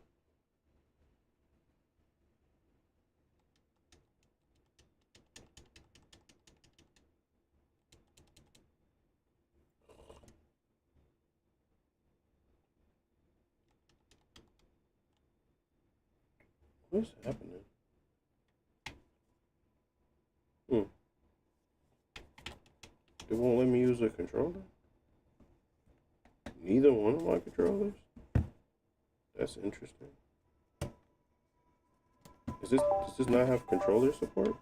What's happening? It won't let me use a controller? Neither one of my controllers? That's interesting. Does this not have controller support?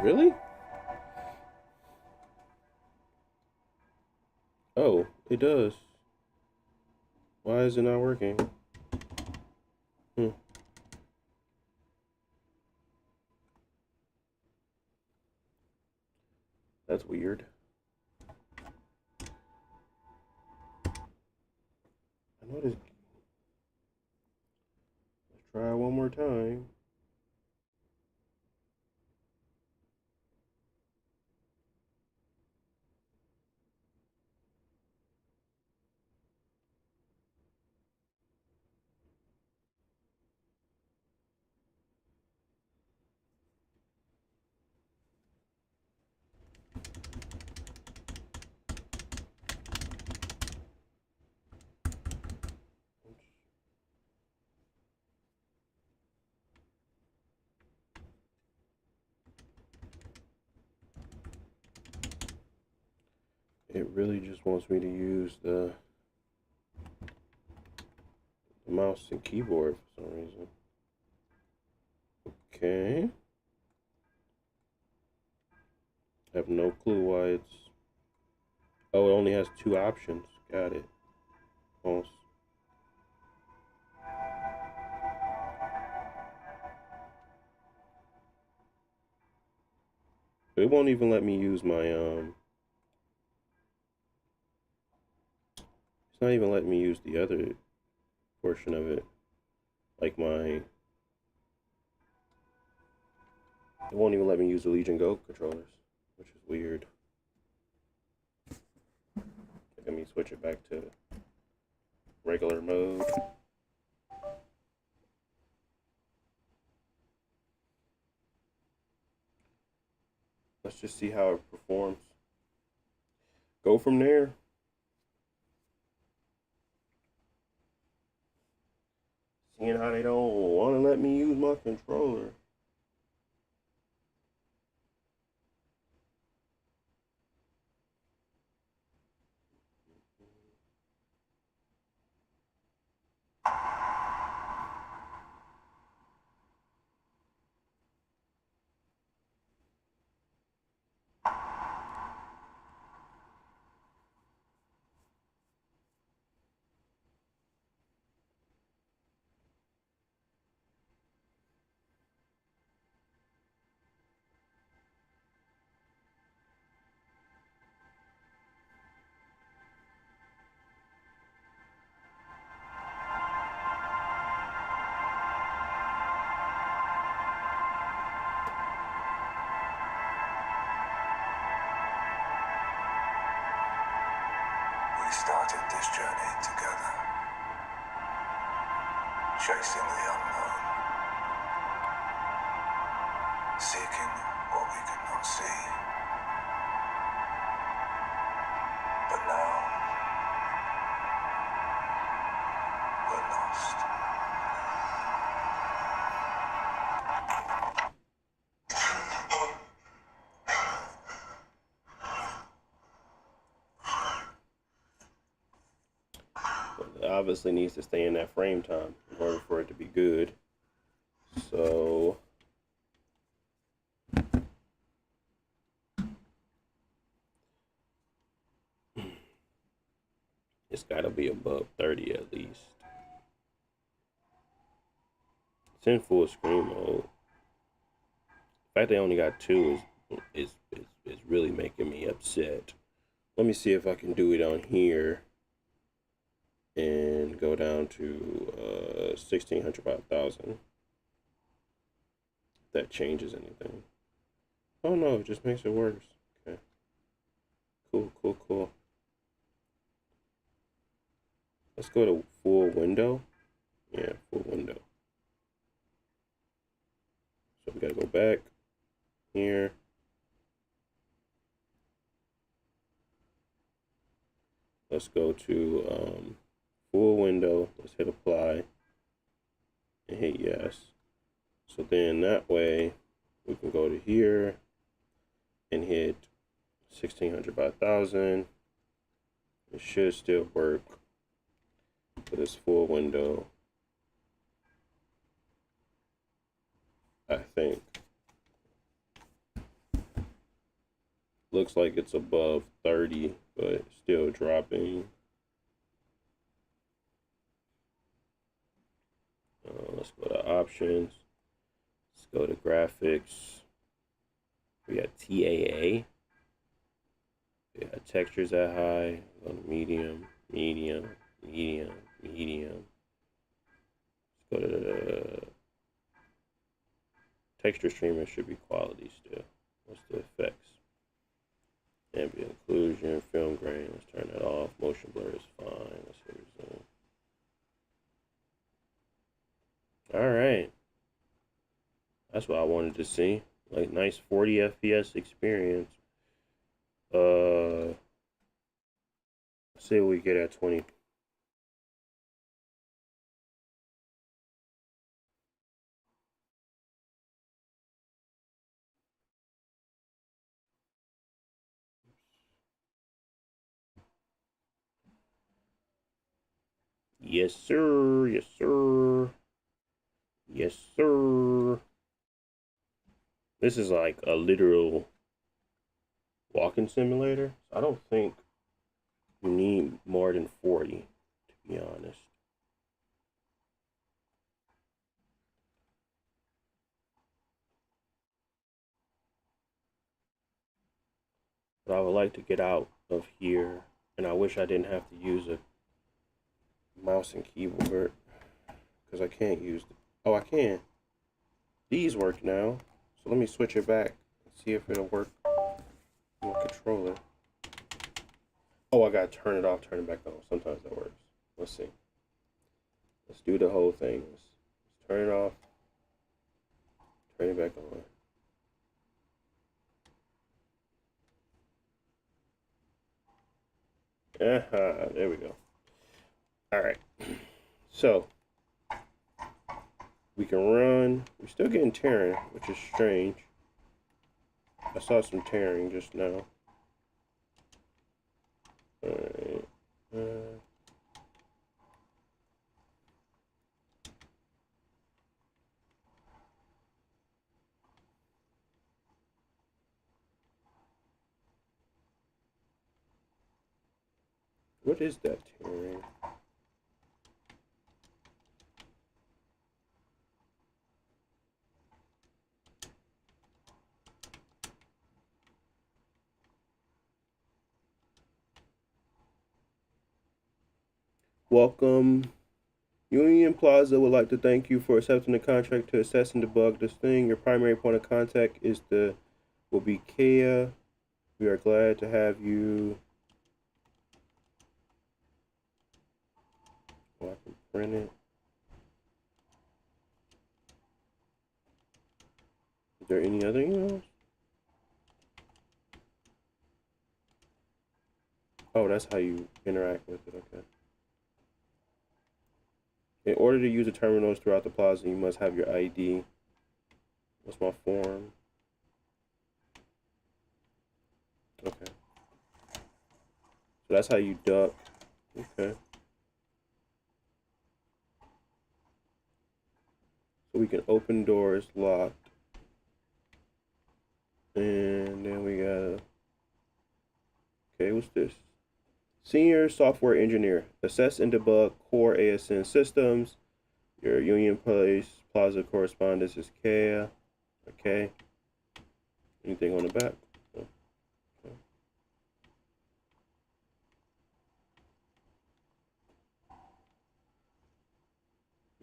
Really? Oh, it does. Why is it not working? That's weird. I noticed. Let's try one more time. It really just wants me to use the mouse and keyboard for some reason. Okay. I have no clue why it's... Oh, it only has 2 options. Got it. False. It won't even let me use my it's not even letting me use the other portion of it. Like my... It won't even let me use the Legion Go controllers, which is weird. Let me switch it back to regular mode. Let's just see how it performs. Go from there. Seeing how they don't want to let me use my controller. We started this journey together, chasing the unknown, seeking what we could not see. But now, we're lost. It obviously needs to stay in that frame time in order for it to be good. So it's gotta be above 30 at least. It's in full screen mode. The fact they only got 2 is really making me upset. Let me see if I can do it on here and go down to 1600 by 1000. If that changes anything. Oh no, it just makes it worse. Okay. Cool. Let's go to full window. Yeah, full window. So we gotta go back here. Let's go to full window. Let's hit apply and hit yes. So then that way we can go to here and hit 1600 by 1000. It should still work for this full window, I think. Looks like it's above 30, but still dropping. Let's go to options. Let's go to graphics. We got TAA. We got textures at high. Go to medium. Let's go to the texture streamer. Should be quality still. What's the effects? Ambient occlusion, film grain. Let's turn that off. Motion blur is fine. Let's hit resume. All right. That's what I wanted to see. Like nice 40 FPS experience. Let's see what we get at 20. Yes, sir. Yes, sir. Yes, sir. This is like a literal walking simulator. I don't think you need more than 40, to be honest. But I would like to get out of here, and I wish I didn't have to use a mouse and keyboard, because I can't use the, oh, I can. These work now, so let me switch it back and see if it'll work on my controller. Oh, I gotta turn it off, turn it back on. Sometimes that works. Let's see. Let's do the whole thing. Let's turn it off, turn it back on. There we go. All right. So we can run. We're still getting tearing, which is strange. I saw some tearing just now. All right. What is that tearing? Welcome. Union Plaza would like to thank you for accepting the contract to assess and debug this thing. Your primary point of contact will be Kea. We are glad to have you. Oh, I can print it. Is there any other emails? Oh, that's how you interact with it. Okay. In order to use the terminals throughout the plaza, you must have your ID. What's my form? Okay. So that's how you duck. Okay. So we can open doors locked. And then we gotta. Okay, what's this? Senior Software Engineer. Assess and debug core ASN systems. Your Union Place Plaza correspondence is Kea. Okay. Anything on the back? No. Okay.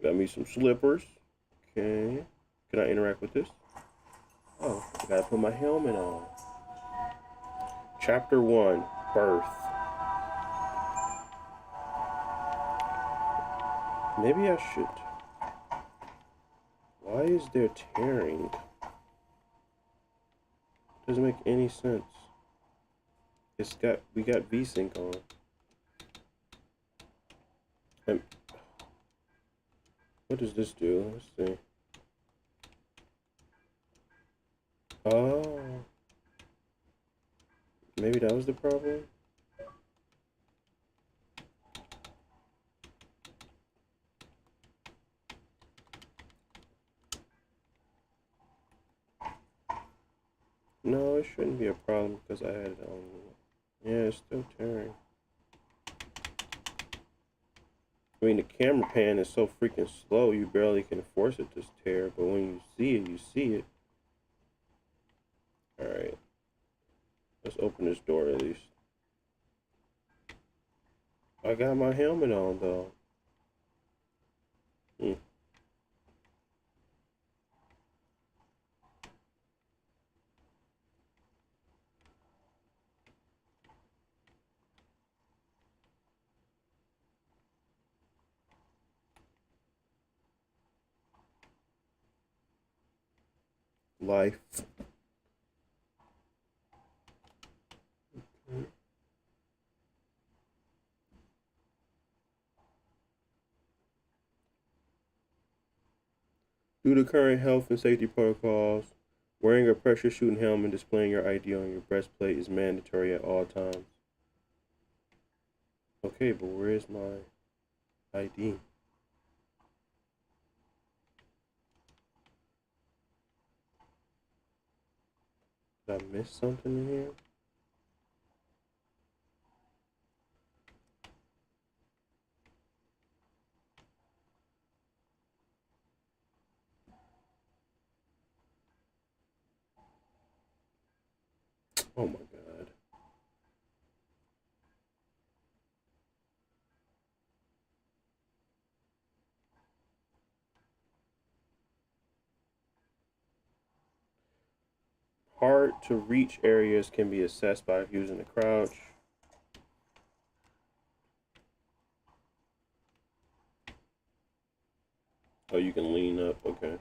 Got me some slippers. Okay. Can I interact with this? Oh, I gotta put my helmet on. Chapter 1, Birth. Maybe I should. Why is there tearing? Doesn't make any sense. We got VSync on. What does this do? Let's see. Oh. Maybe that was the problem? No, it shouldn't be a problem because I had it on. Yeah, it's still tearing. I mean, the camera pan is so freaking slow, you barely can force it to tear, but when you see it, you see it. Alright. Let's open this door at least. I got my helmet on, though. Life. Due to current health and safety protocols, wearing a pressure shooting helmet and displaying your ID on your breastplate is mandatory at all times. Okay, but where is my ID. Did I miss something in here? Oh my God. Hard to reach areas can be assessed by using the crouch. Oh, you can lean up, okay.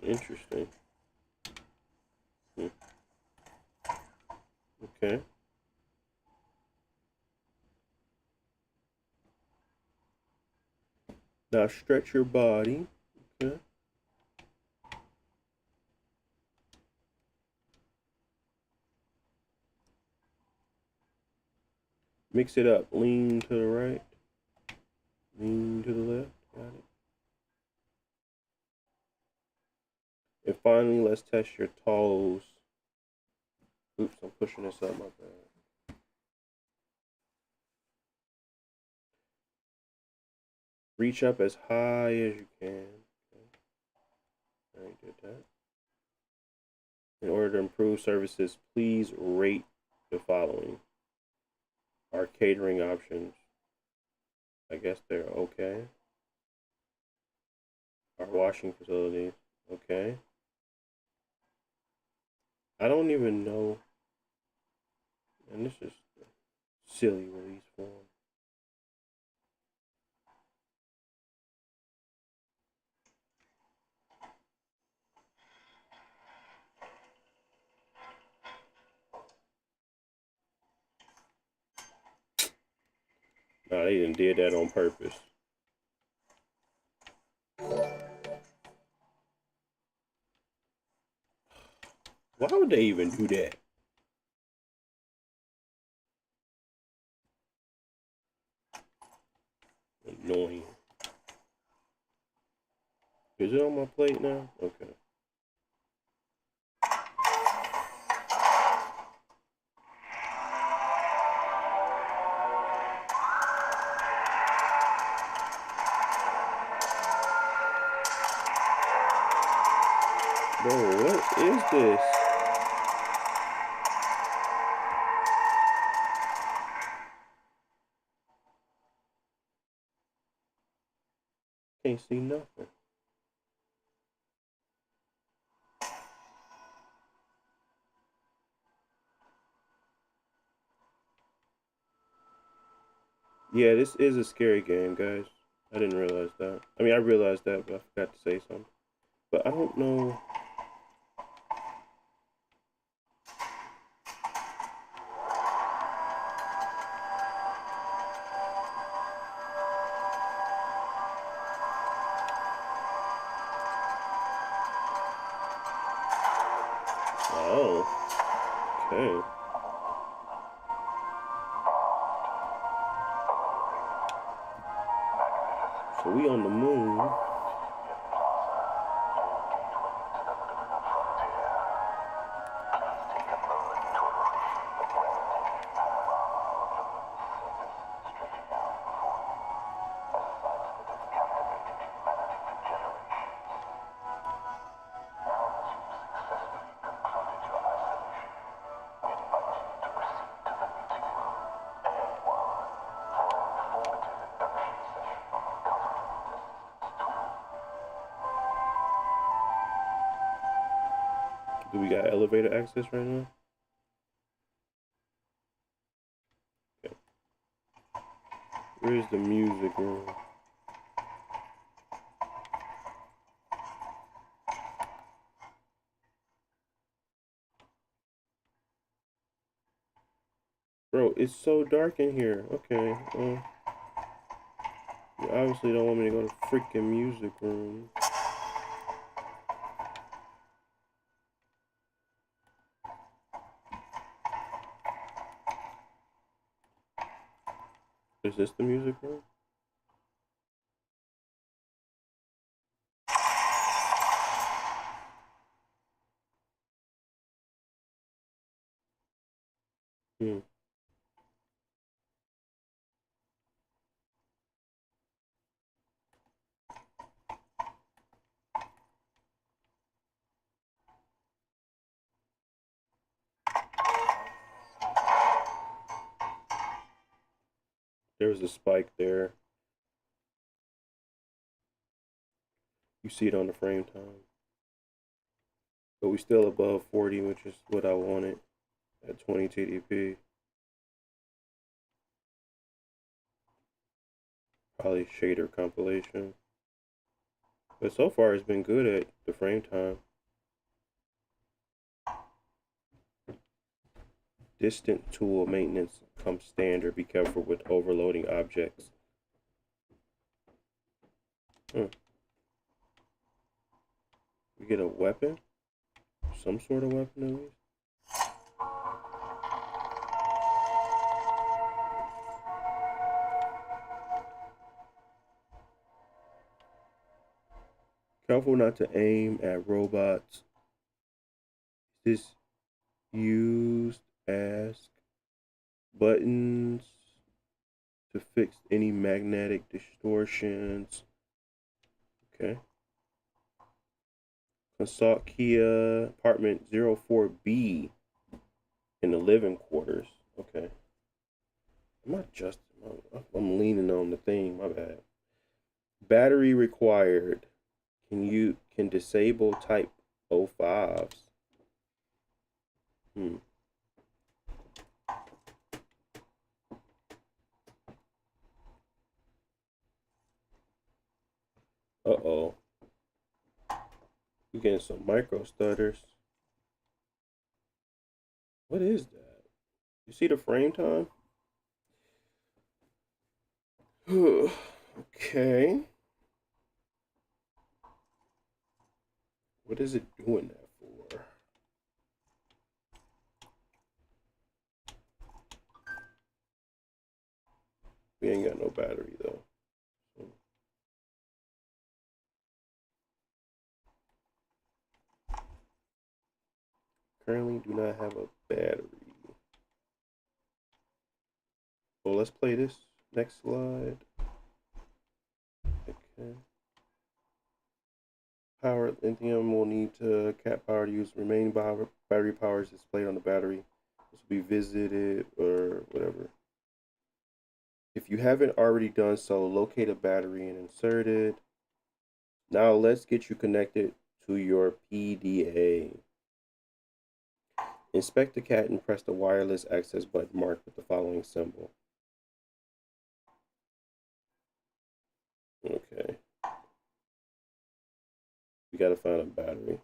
Interesting. Okay. Now stretch your body. Okay. Mix it up. Lean to the right. Lean to the left. Got it. And finally, let's test your toes. Oops, I'm pushing this up, my bad. Reach up as high as you can. Okay. I already did that. In order to improve services, please rate the following. Our catering options. I guess they're okay. Our washing facilities. Okay. I don't even know. And this is silly release form. Nah, they done did that on purpose. Why would they even do that? Annoying. Is it on my plate now? Okay. Bro, what is this? Can't see nothing. Yeah, this is a scary game, guys. I didn't realize that. I mean, I realized that, but I forgot to say something. But I don't know. Oh, okay. So we on the moon. Do we got elevator access right now? Okay. Where's the music room? Bro, it's so dark in here. Okay, well, you obviously don't want me to go to freaking music room. Is this the music room? Hmm. There was a spike there. You see it on the frame time. But we still above 40, which is what I wanted at 20 TDP. Probably shader compilation. But so far it's been good at the frame time. Distant tool maintenance comes standard. Be careful with overloading objects. We get a weapon? Some sort of weapon at least? Careful not to aim at robots. Is this used? Ask. Buttons to fix any magnetic distortions. Okay. Consult Kia apartment 04B in the living quarters. Okay. I'm not just. I'm leaning on the thing. My bad. Battery required. Can disable type 05s. Uh-oh. We're getting some micro stutters. What is that? You see the frame time? Okay. What is it doing that for? We ain't got no battery though. Currently do not have a battery. Well, let's play this. Next slide. Okay. Power lithium will need to cap power to use remaining battery power is displayed on the battery. This will be visited or whatever. If you haven't already done so, locate a battery and insert it. Now let's get you connected to your PDA. Inspect the cat and press the wireless access button marked with the following symbol. Okay. We gotta find a battery.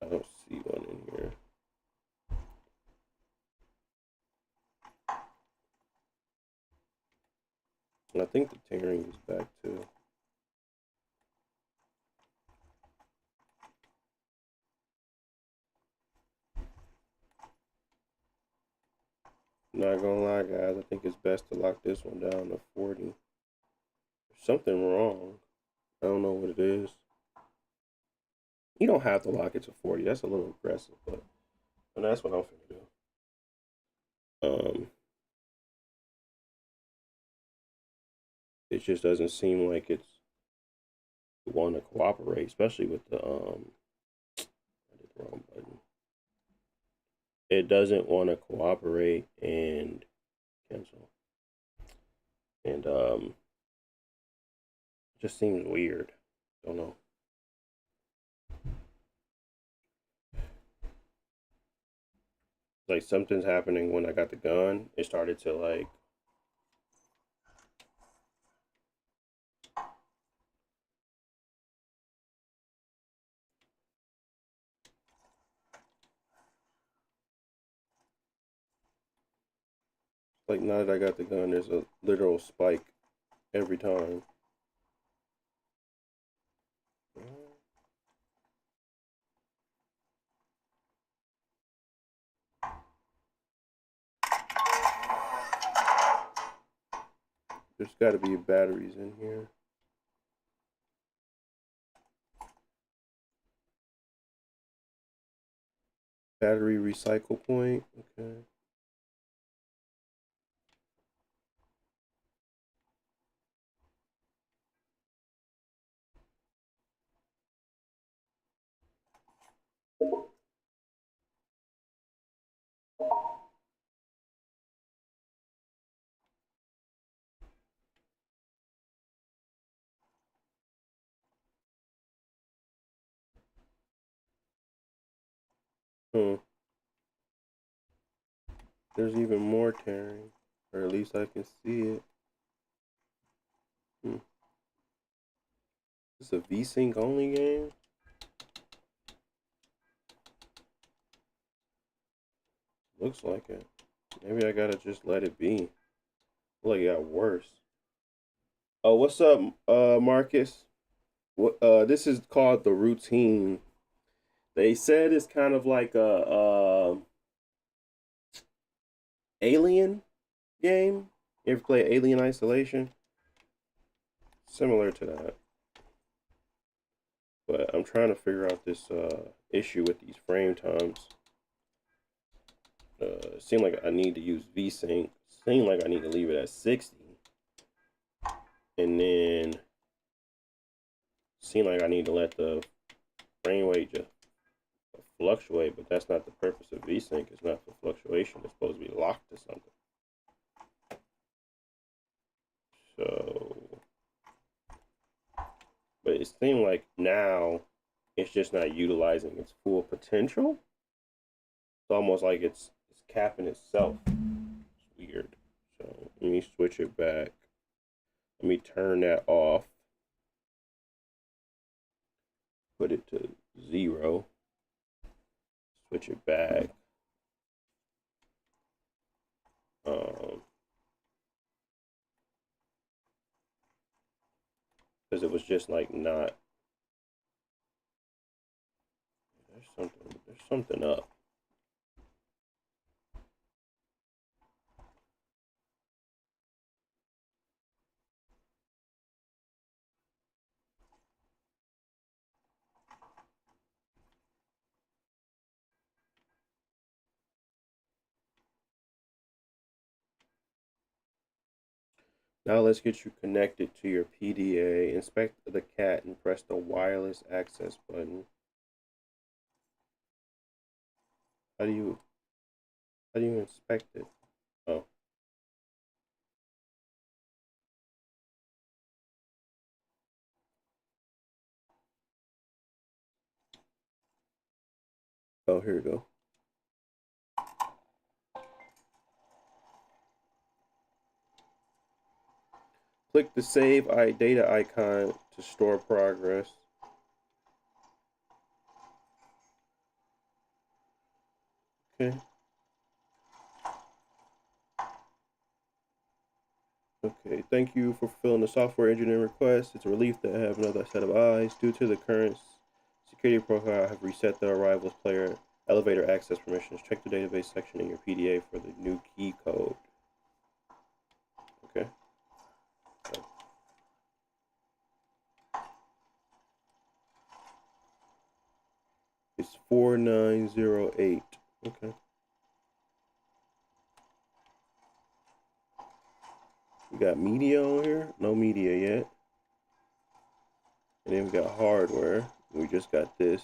I don't see one in here. And I think the tearing is back too. Not gonna lie, guys, I think it's best to lock this one down to 40. There's something wrong. I don't know what it is. You don't have to lock it to 40. That's a little aggressive, but and that's what I'm finna do. It just doesn't seem like it's want to cooperate, especially with the I did the wrong button. It doesn't want to cooperate and cancel. And just seems weird. Don't know. Like something's happening when I got the gun. It started to like now that I got the gun, there's a literal spike every time. There's got to be batteries in here. Battery recycle point. Okay. Hmm. There's even more tearing, or at least I can see it. Hmm. This is a VSync only game? Looks like it. Maybe I gotta just let it be. Like it got worse. Oh, what's up, Marcus? What this is called The Routine. They said it's kind of like a Alien game. You ever play Alien Isolation? Similar to that. But I'm trying to figure out this issue with these frame times. It seemed like I need to use VSync. Seemed like I need to leave it at 60. And then seemed like I need to let the frame rate just fluctuate, but that's not the purpose of VSync. It's not for fluctuation. It's supposed to be locked to something. So, but it seemed like now it's just not utilizing its full potential. It's almost like it's capping itself. It's weird. So let me switch it back. Let me turn that off. Put it to 0. Switch it back. Because it was just like not. There's something up. Now let's get you connected to your PDA. Inspect the cat and press the wireless access button. How do you inspect it? Oh. Oh, here we go. Click the save data icon to store progress. Okay. Okay, thank you for fulfilling the software engineering request. It's a relief to have another set of eyes. Due to the current security profile, I have reset the arrivals player elevator access permissions. Check the database section in your PDA for the new key code. Okay. It's 4908. Okay. We got media on here. No media yet. And then we got hardware. We just got this.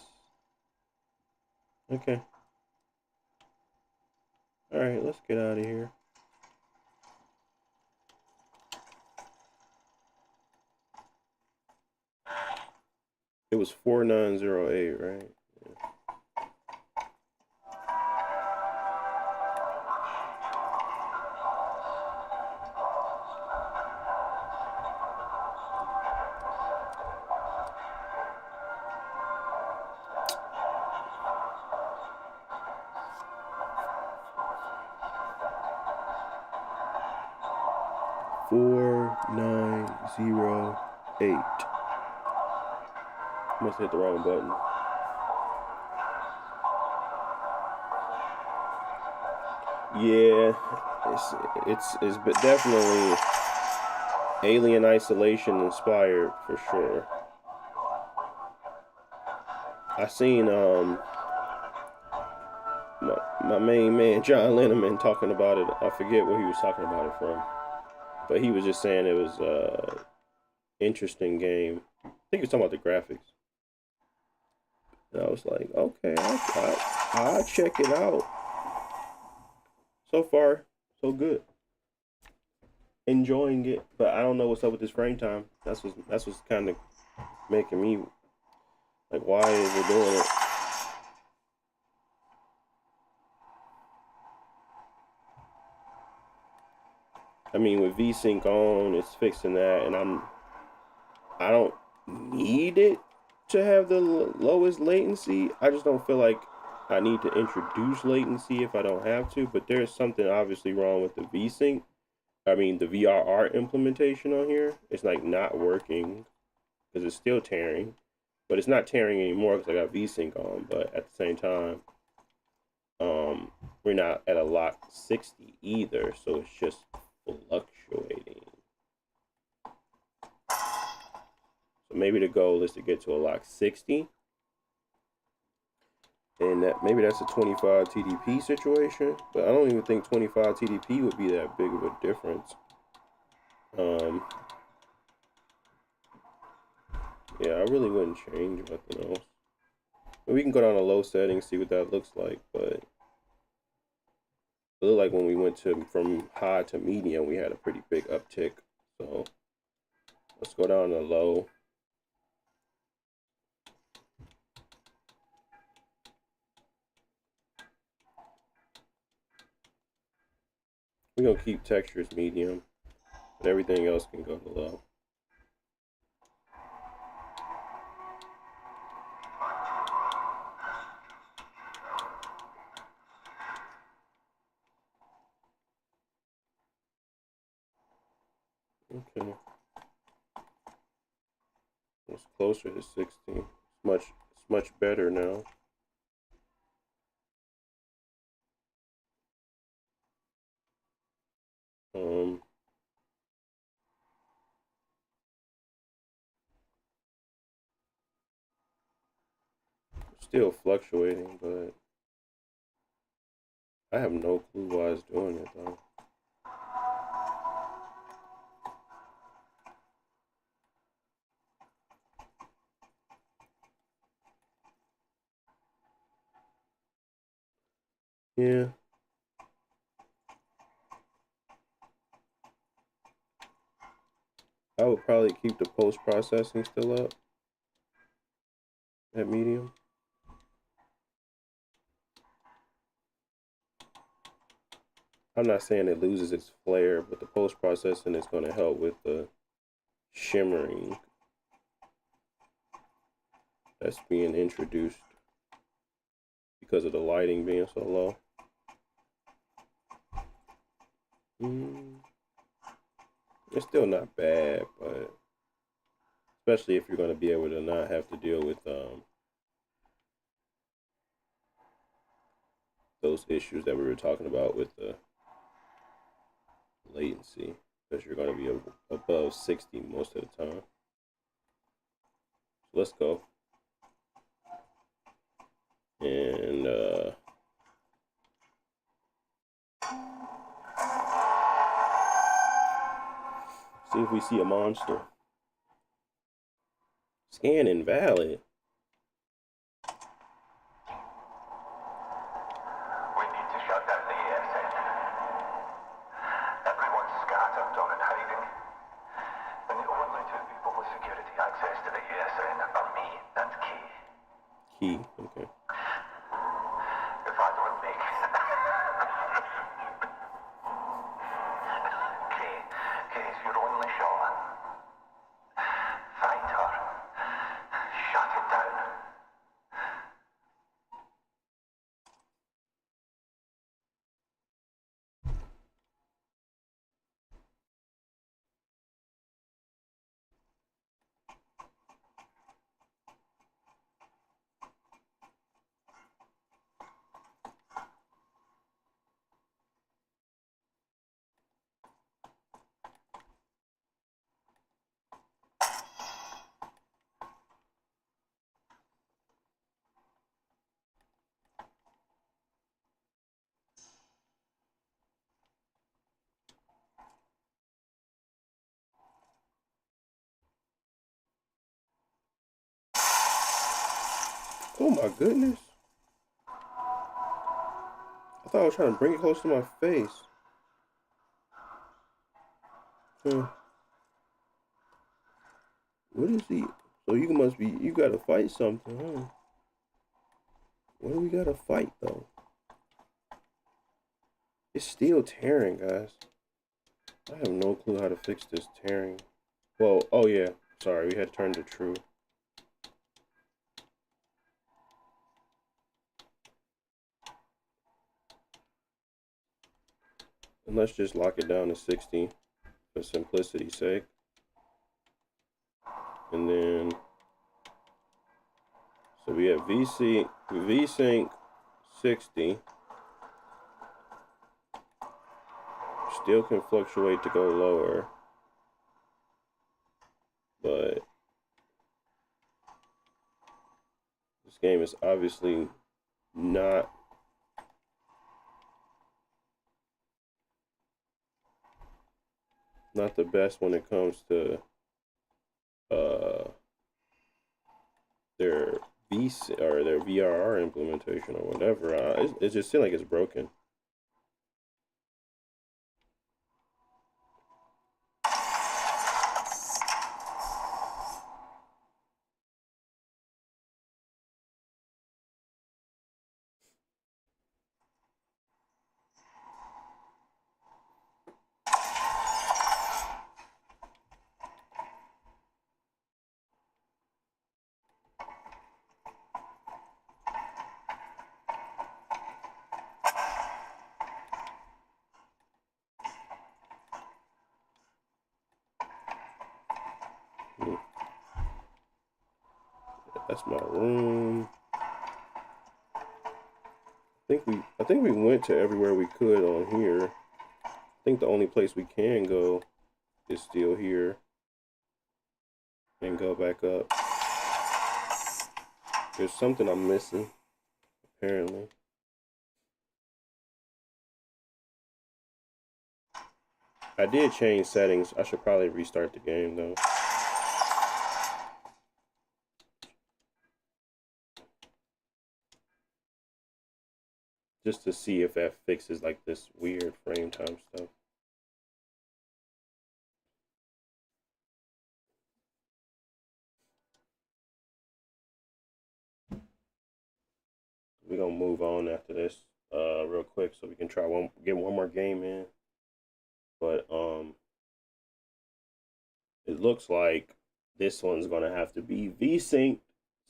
Okay. All right, let's get out of here. It was 4908, right? Yeah. $4908. Must hit the wrong button. Yeah, it's definitely Alien Isolation inspired for sure. I seen my main man John Lennon talking about it. I forget where he was talking about it from, but he was just saying it was interesting game. I think he was talking about the graphics. And I was like, okay, I'll check it out. So far, so good. Enjoying it, but I don't know what's up with this frame time. That's what's kind of making me like, why is it doing it? I mean, with VSync on, it's fixing that, and I don't need it to have the lowest latency. I just don't feel like I need to introduce latency if I don't have to. But there's something obviously wrong with the VSync. I mean, the VRR implementation on here. It's like not working because it's still tearing, but it's not tearing anymore because I got VSync on. But at the same time, we're not at a lock 60 either, so it's just fluctuating. So maybe the goal is to get to a lock 60. And that maybe that's a 25 TDP situation, but I don't even think 25 TDP would be that big of a difference. Yeah, I really wouldn't change nothing else. We can go down to low settings, see what that looks like, but it looked like when we went from high to medium, we had a pretty big uptick. So let's go down to low. We're gonna keep textures medium, but everything else can go to low. Okay. It's closer to 60. It's much better now. Still fluctuating, but I have no clue why it's doing it though. Yeah. I would probably keep the post-processing still up at medium. I'm not saying it loses its flare, but the post-processing is going to help with the shimmering that's being introduced because of the lighting being so low. It's still not bad, but especially if you're going to be able to not have to deal with those issues that we were talking about with the latency, because you're going to be above 60 most of the time. So let's go. And see if we see a monster. Scan invalid. We need to shut down the ASN. Everyone's scattered or in hiding. And the only two people with security access to the ASN are me and Key. Key, okay. If I don't make Key's your only shot. Find her. Shut it down. Oh my goodness. I thought I was trying to bring it close to my face. What is he? So you must be, you gotta fight something, huh? What do we gotta fight though? It's still tearing, guys. I have no clue how to fix this tearing. Well, oh yeah, sorry, we had turned to true. And let's just lock it down to 60 for simplicity's sake. And then, so we have VSync 60. Still can fluctuate to go lower, but this game is obviously not the best when it comes to their their VRR implementation or whatever. It just seems like it's broken. That's my room. I think we went to everywhere we could on here. I think the only place we can go is still here. And go back up. There's something I'm missing, apparently. I did change settings. I should probably restart the game though. Just to see if that fixes like this weird frame time stuff. We're gonna move on after this real quick so we can try get one more game in. But it looks like this one's gonna have to be VSync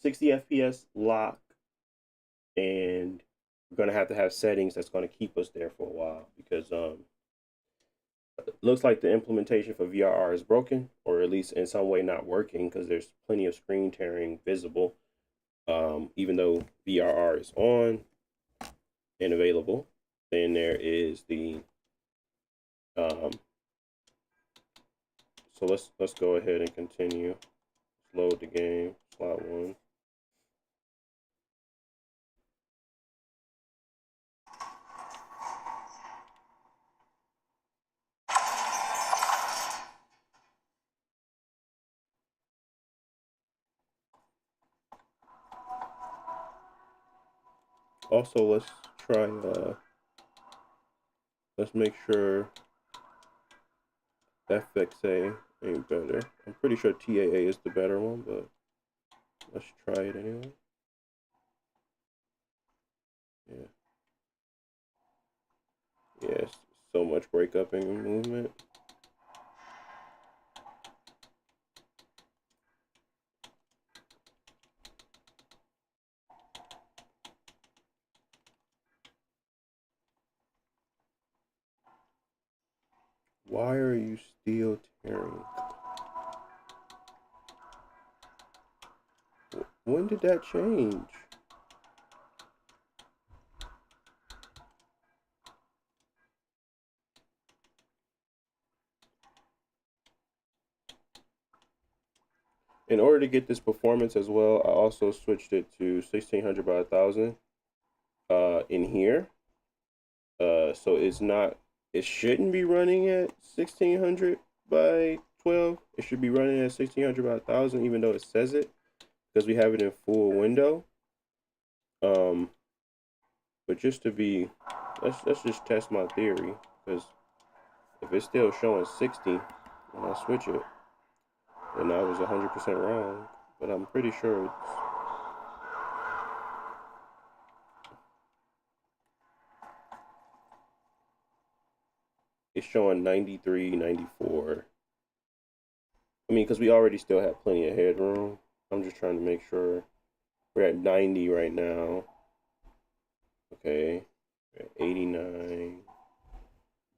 60 FPS lock, and we're gonna have to have settings that's gonna keep us there for a while because it looks like the implementation for VRR is broken, or at least in some way not working, because there's plenty of screen tearing visible. Even though VRR is on and available, then there is the so let's go ahead and continue. Load the game, slot 1. Also, let's try let's make sure FXA ain't better. I'm pretty sure TAA is the better one, but let's try it anyway. Yeah. Yes, so much breakup in movement. Why are you still tearing? When did that change? In order to get this performance as well, I also switched it to 1600 by 1000 in here. So it shouldn't be running at 1600 by 12. It should be running at 1600 by 1000, even though it says it, because we have it in full window. But just to be, let's just test my theory, because if it's still showing 60 when I switch it, then I was 100% wrong. But I'm pretty sure it's showing 93, 94. I mean, because we already still have plenty of headroom. I'm just trying to make sure. We're at 90 right now. Okay, we're at 89.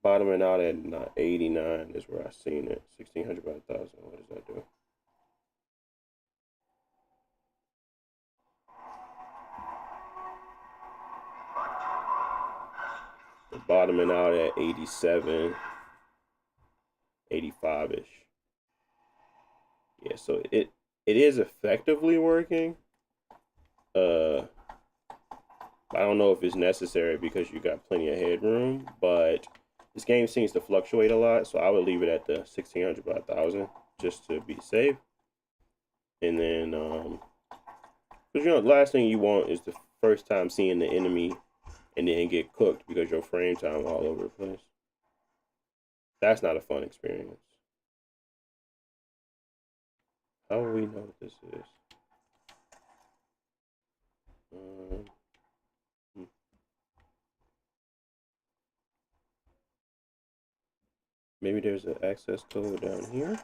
Bottoming out at 89 is where I seen it. 1600 by 1000. What does that do? We're bottoming out at 87, 85-ish. Yeah, so it is effectively working. I don't know if it's necessary because you got plenty of headroom, but this game seems to fluctuate a lot, so I would leave it at the 1600 by 1000 just to be safe. And then, because you know, the last thing you want is the first time seeing the enemy and then get cooked because your frame time all over the place. That's not a fun experience. How will we know what this is? Maybe there's an access code down here.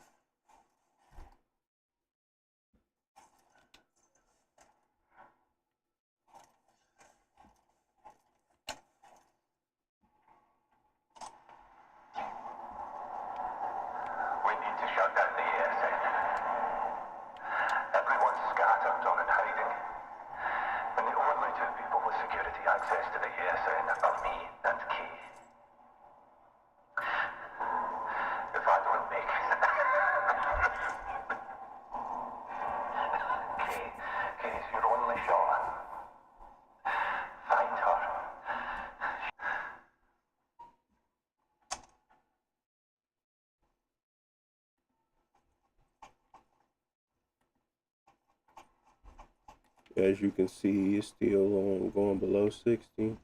We need to shut down the ASN. Everyone's scattered or in hiding. And the only two people with security access to the ASN are me and Kay. If I don't make it... Kay's your only shot. Find her. As you can see, it's still on going below 60.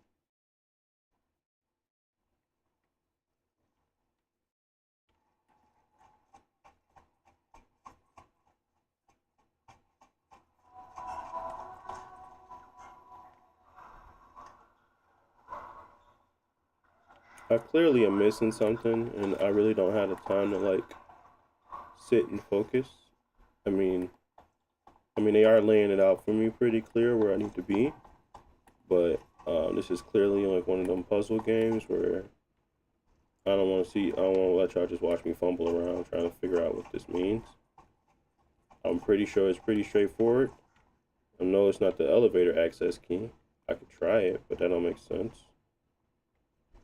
I clearly am missing something, and I really don't have the time to like sit and focus. I mean, they are laying it out for me pretty clear where I need to be, but this is clearly like one of them puzzle games where I don't want to let y'all just watch me fumble around trying to figure out what this means. I'm pretty sure it's pretty straightforward. I know it's not the elevator access key. I could try it, but that don't make sense.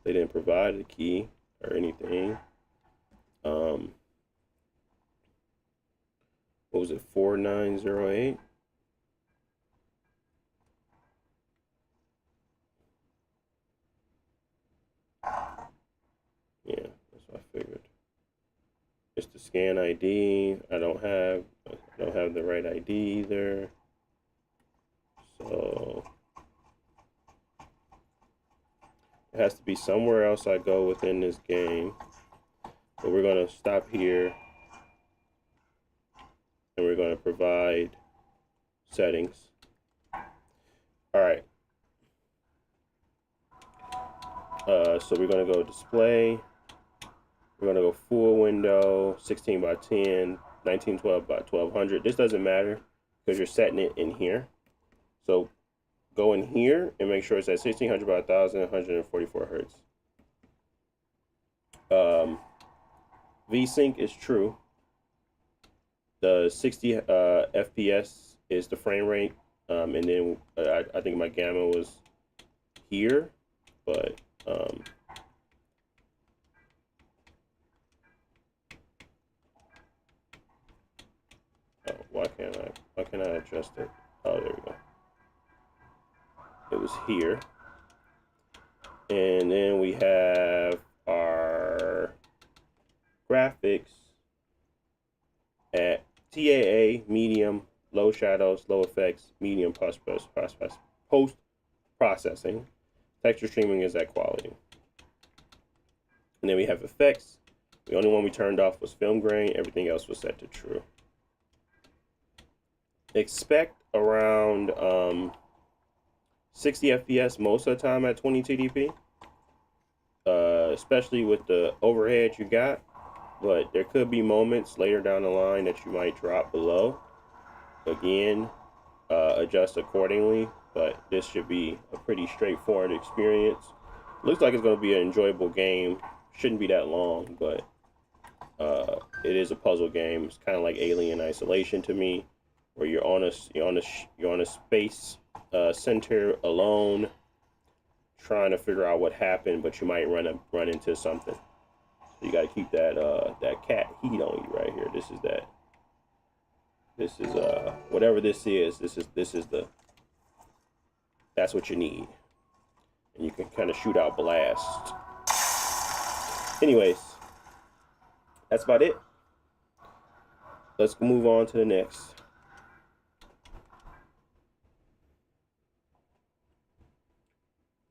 They didn't provide a key or anything. What was it, 4908? Yeah, that's what I figured. It's the scan ID. I don't have the right ID either. So it has to be somewhere else I go within this game. But we're gonna stop here and we're gonna provide settings. All right. So we're gonna go display. We're gonna go full window, 16 by 10, 1912 by 1200. This doesn't matter because you're setting it in here. So go in here and make sure it's at 1600 by 1000, 144 hertz. VSync is true. The 60 FPS is the frame rate. And then I think my gamma was here, but oh, why can't I adjust it? Oh, there we go. It was here. And then we have our graphics at TAA, medium, low shadows, low effects, medium post processing. Texture streaming is at quality. And then we have effects. The only one we turned off was film grain. Everything else was set to true. Expect around 60 FPS most of the time at 20 TDP. Especially with the overhead you got. But there could be moments later down the line that you might drop below. Again, adjust accordingly. But this should be a pretty straightforward experience. Looks like it's going to be an enjoyable game. Shouldn't be that long, but it is a puzzle game. It's kind of like Alien Isolation to me, where you're on a space center alone, trying to figure out what happened, but you might run into something. So you got to keep that that cat heat on you right here. This is whatever this is. This is the that's what you need, and you can kind of shoot out blasts. Anyways, that's about it. Let's move on to the next.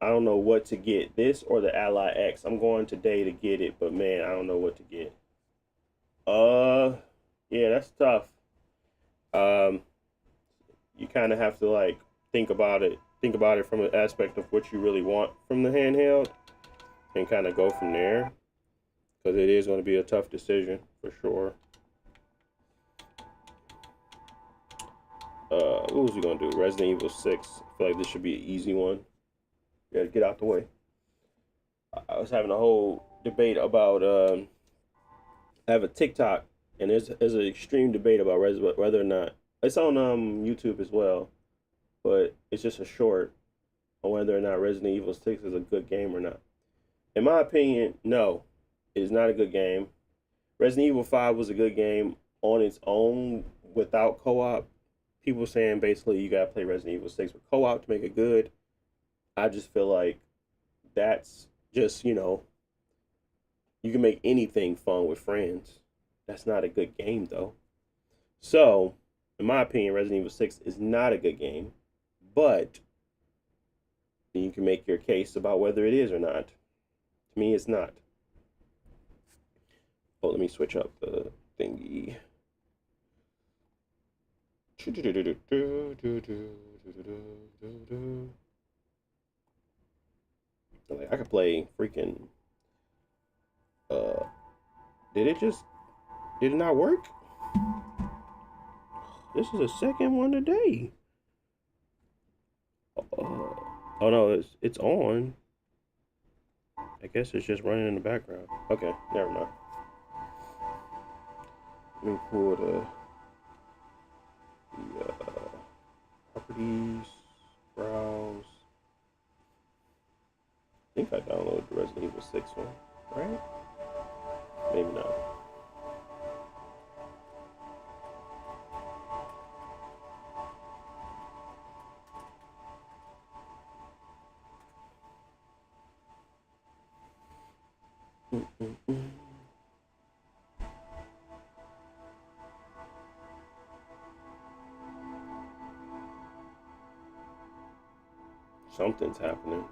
I don't know what to get, this or the Ally X. I'm going today to get it, but man, I don't know what to get. Yeah, that's tough. You kind of have to like think about it from an aspect of what you really want from the handheld, and kind of go from there, because it is going to be a tough decision for sure. What was we gonna do? Resident Evil 6. I feel like this should be an easy one. Gotta get out the way. I was having a whole debate about I have a TikTok, and there's an extreme debate about whether or not it's on YouTube as well, but it's just a short on whether or not Resident Evil 6 is a good game or not. In my opinion, no, it is not a good game. Resident Evil 5 was a good game on its own without co-op. People saying basically you gotta play Resident Evil 6 with co-op to make it good. I just feel like that's just, you can make anything fun with friends. That's not a good game though. So, in my opinion, Resident Evil 6 is not a good game, but you can make your case about whether it is or not. To me, it's not. Oh, let me switch up the thingy. Like, I could play freaking did it not work? This is the second one today. Oh no, it's on. I guess it's just running in the background. Okay, never mind. Let me pull the properties, browse. I think I downloaded the Resident Evil 6 one, right? Maybe not. Something's happening.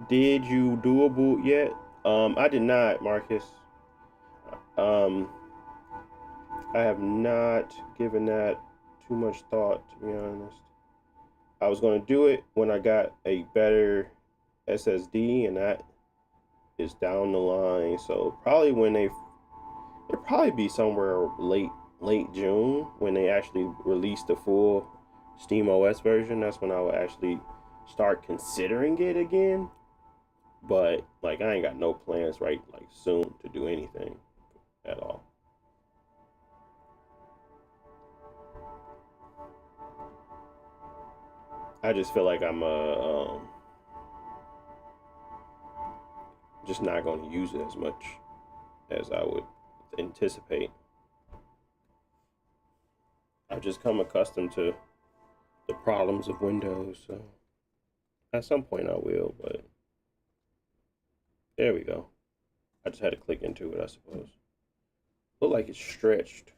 Did you do a boot yet? I did not, Marcus. I have not given that too much thought, to be honest. I was going to do it when I got a better SSD, and that is down the line. So probably when it'll probably be somewhere late June when they actually release the full Steam OS version. That's when I will actually start considering it again. But like, I ain't got no plans like soon to do anything at all. I just feel like I'm just not going to use it as much as I would anticipate. I've just come accustomed to the problems of Windows, so at some point I will, but there we go. I just had to click into it, I suppose. Look like it's stretched.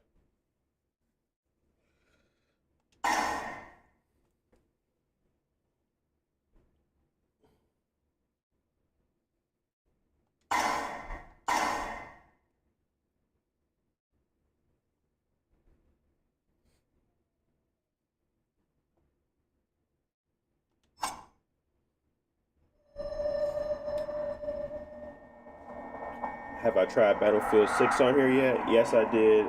Have I tried Battlefield 6 on here yet? Yes, I did.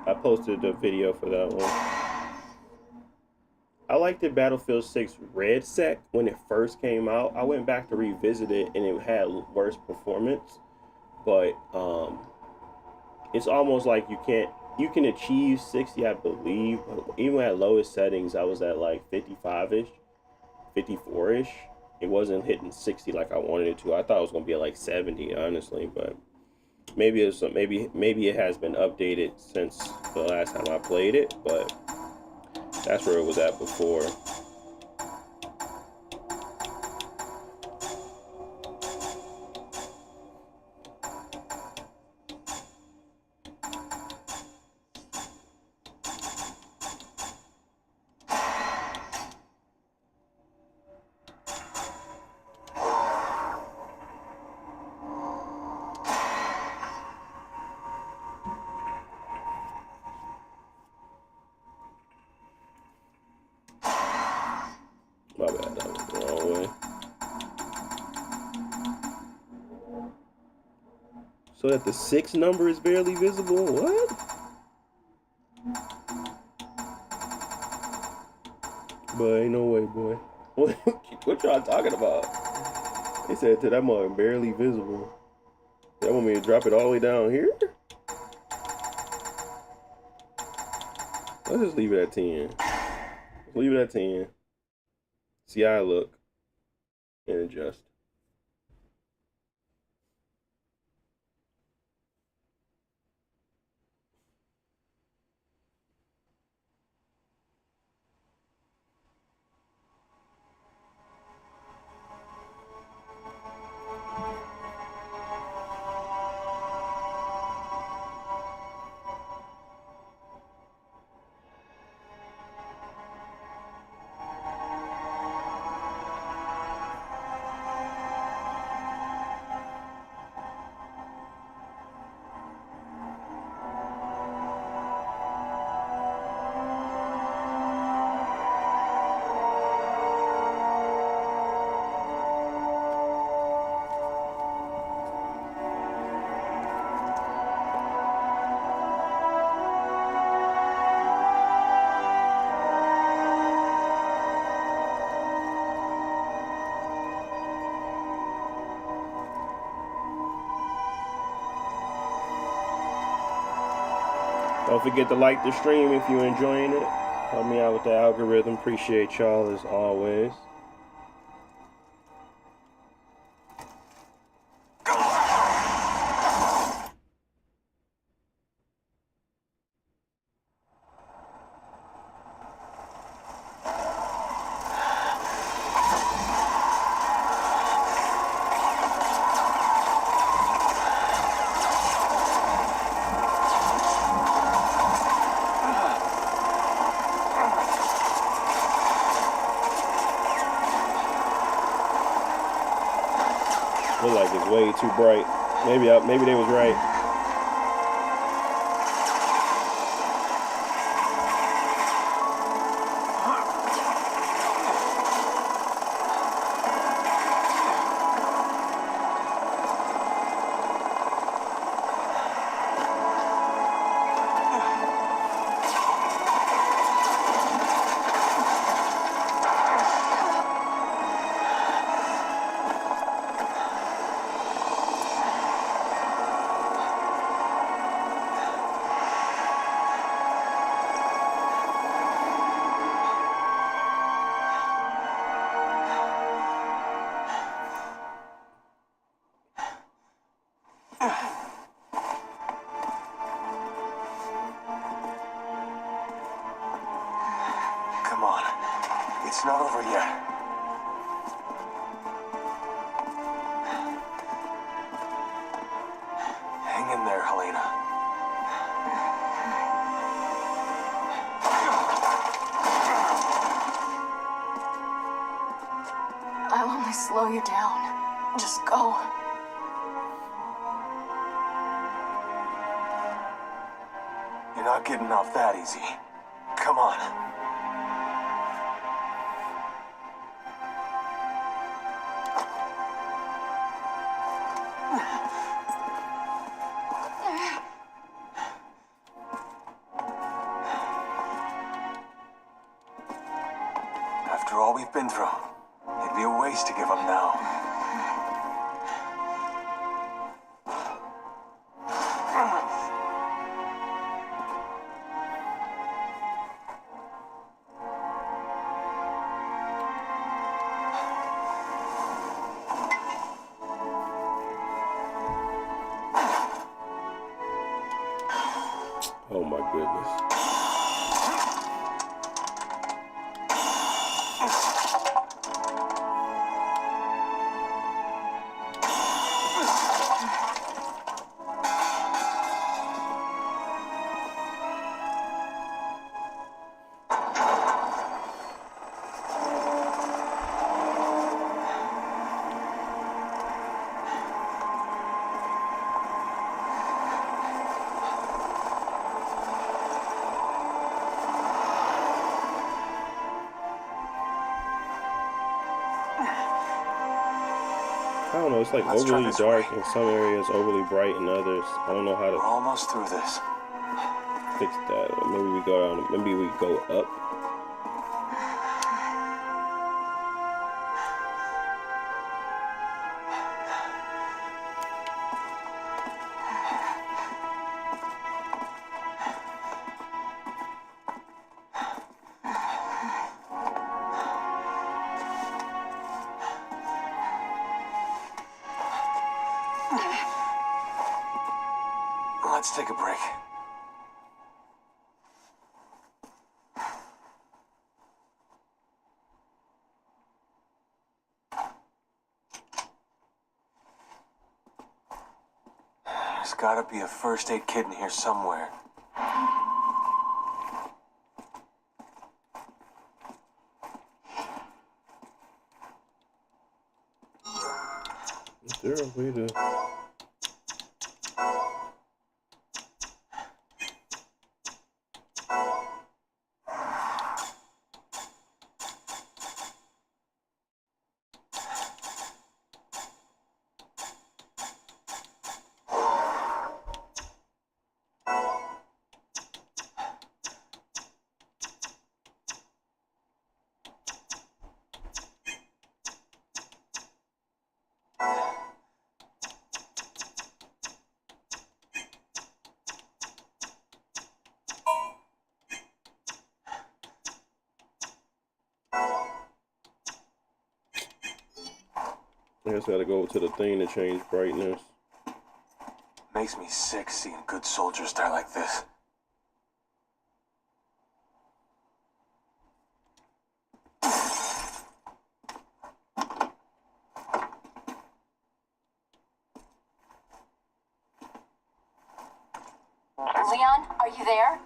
I posted a video for that one. I liked the Battlefield 6 Red Sec when it first came out. I went back to revisit it and it had worse performance, but it's almost like you can achieve 60, I believe, but even at lowest settings, I was at like 55-ish, 54-ish. It wasn't hitting 60 like I wanted it to. I thought it was gonna be at like 70, honestly, but maybe maybe it has been updated since the last time I played it, but that's where it was at before. My bad, that was the wrong way. So that the 6 number is barely visible? What? But ain't no way, boy. What y'all talking about? They said to that mother barely visible. They want me to drop it all the way down here? Let's just leave it at 10. Leave it at 10. See how I look. And adjust. Don't forget to like the stream if you're enjoying it. Help me out with the algorithm. Appreciate y'all as always. Look like it's way too bright. Maybe they was right. Come on. It's not over yet. slow you down. Just go. You're not getting off that easy. Come on. After all we've been through, it'd be a waste to give up now. Oh my goodness. I don't know, it's like Let's try overly this dark way. in some areas, overly bright in others. I don't know how We're to almost through this. fix that. Or maybe we go down, maybe we go up. Let's take a break. There's gotta be a first aid kit in here somewhere. Is there a way to... I just gotta go to the thing to change brightness. Makes me sick seeing good soldiers die like this. Leon, are you there?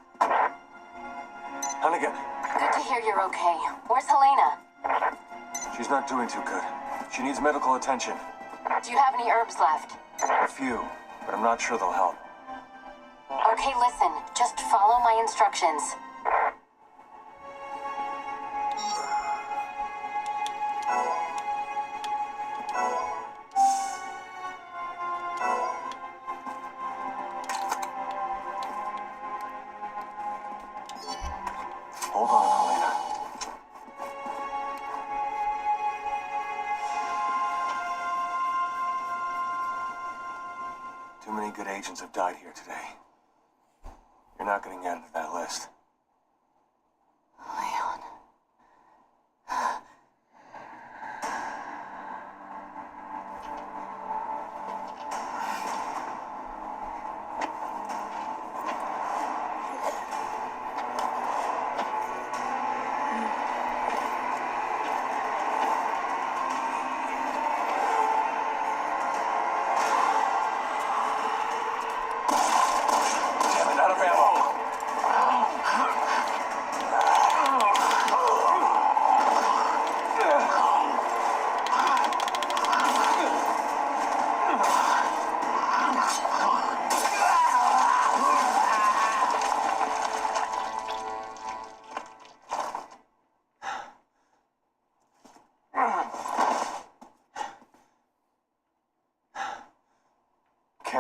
Hunnigan, Good to hear you're okay. Where's Helena? she's not doing too good. She needs medical attention. Do you have any herbs left? A few, but I'm not sure they'll help. Okay, listen. Just follow my instructions. Hold on, Helena. Too many good agents have died here today. You're not getting added to that list. Leon. Damn it, out of ammo!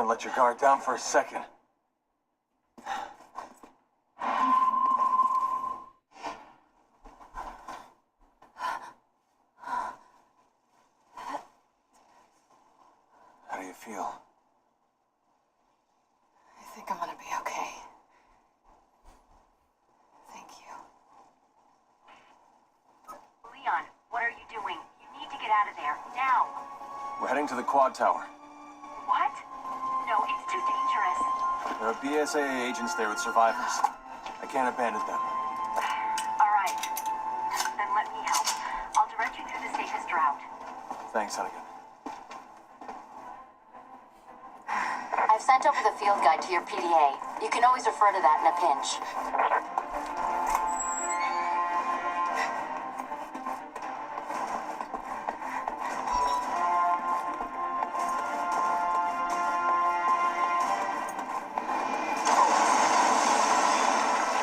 Can't let your guard down for a second. How do you feel? I think I'm gonna be okay. Thank you. Leon, what are you doing? You need to get out of there, now. We're heading to the quad tower. What? No, it's too dangerous. There are BSAA agents there with survivors. I can't abandon them. All right. Then let me help. I'll direct you through the safest route. Thanks, Hunnigan. I've sent over the field guide to your PDA. You can always refer to that in a pinch.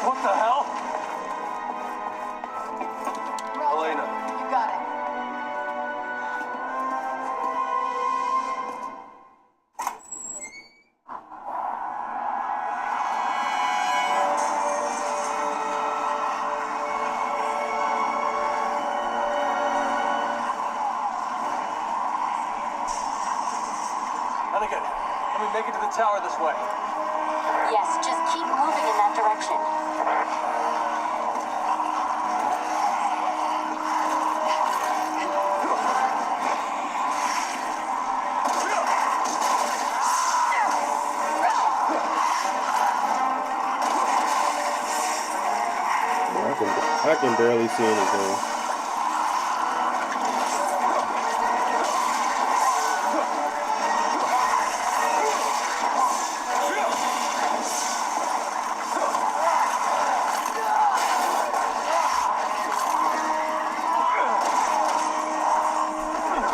What the hell? Roger. Elena. You got it. Hunnigan, let me make it to the tower this way. Yes, just keep moving in that direction. I can barely see anything.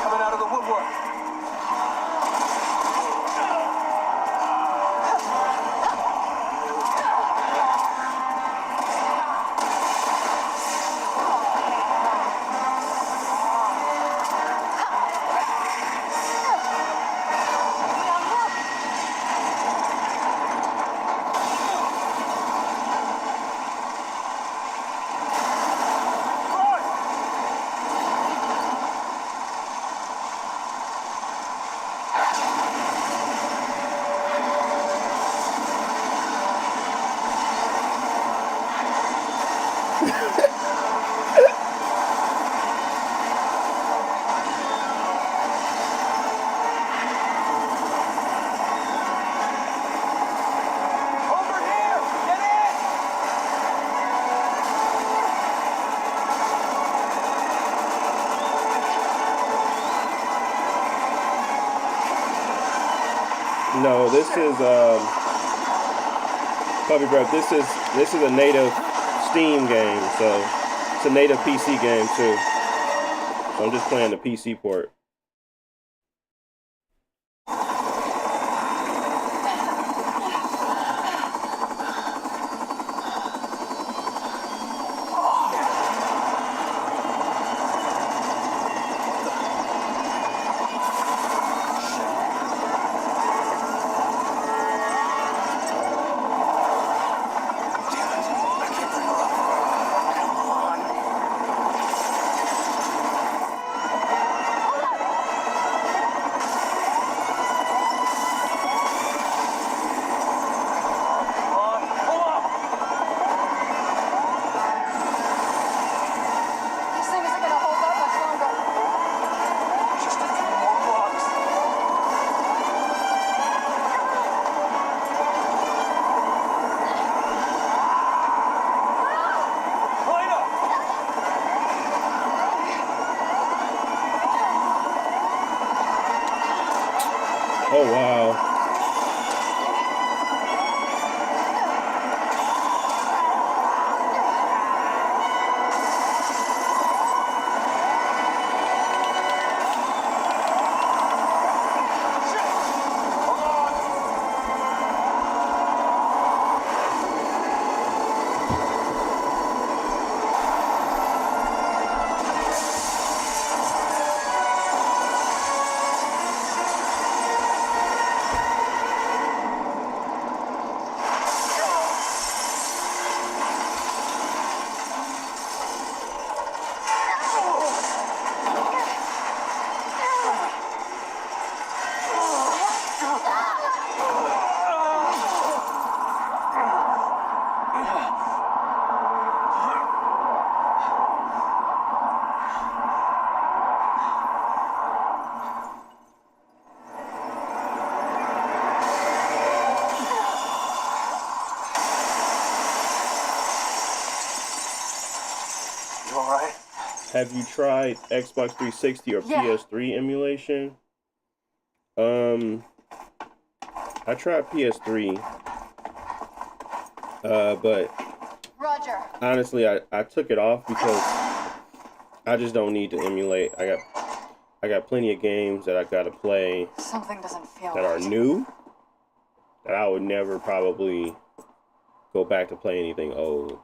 Coming out of the woodwork. Over here! Get in! No, this is Puppy Breath. This is a native Steam game, so it's a native PC game too. So I'm just playing the PC port. This thing isn't gonna hold up much longer. Just a few more blocks. Elena! Oh wow. You alright? Have you tried Xbox 360 or Yeah. PS3 emulation? I tried PS3, but Roger. honestly, I took it off because I just don't need to emulate. I got plenty of games that I gotta play Something doesn't feel that are right. new that I would never probably go back to play anything old.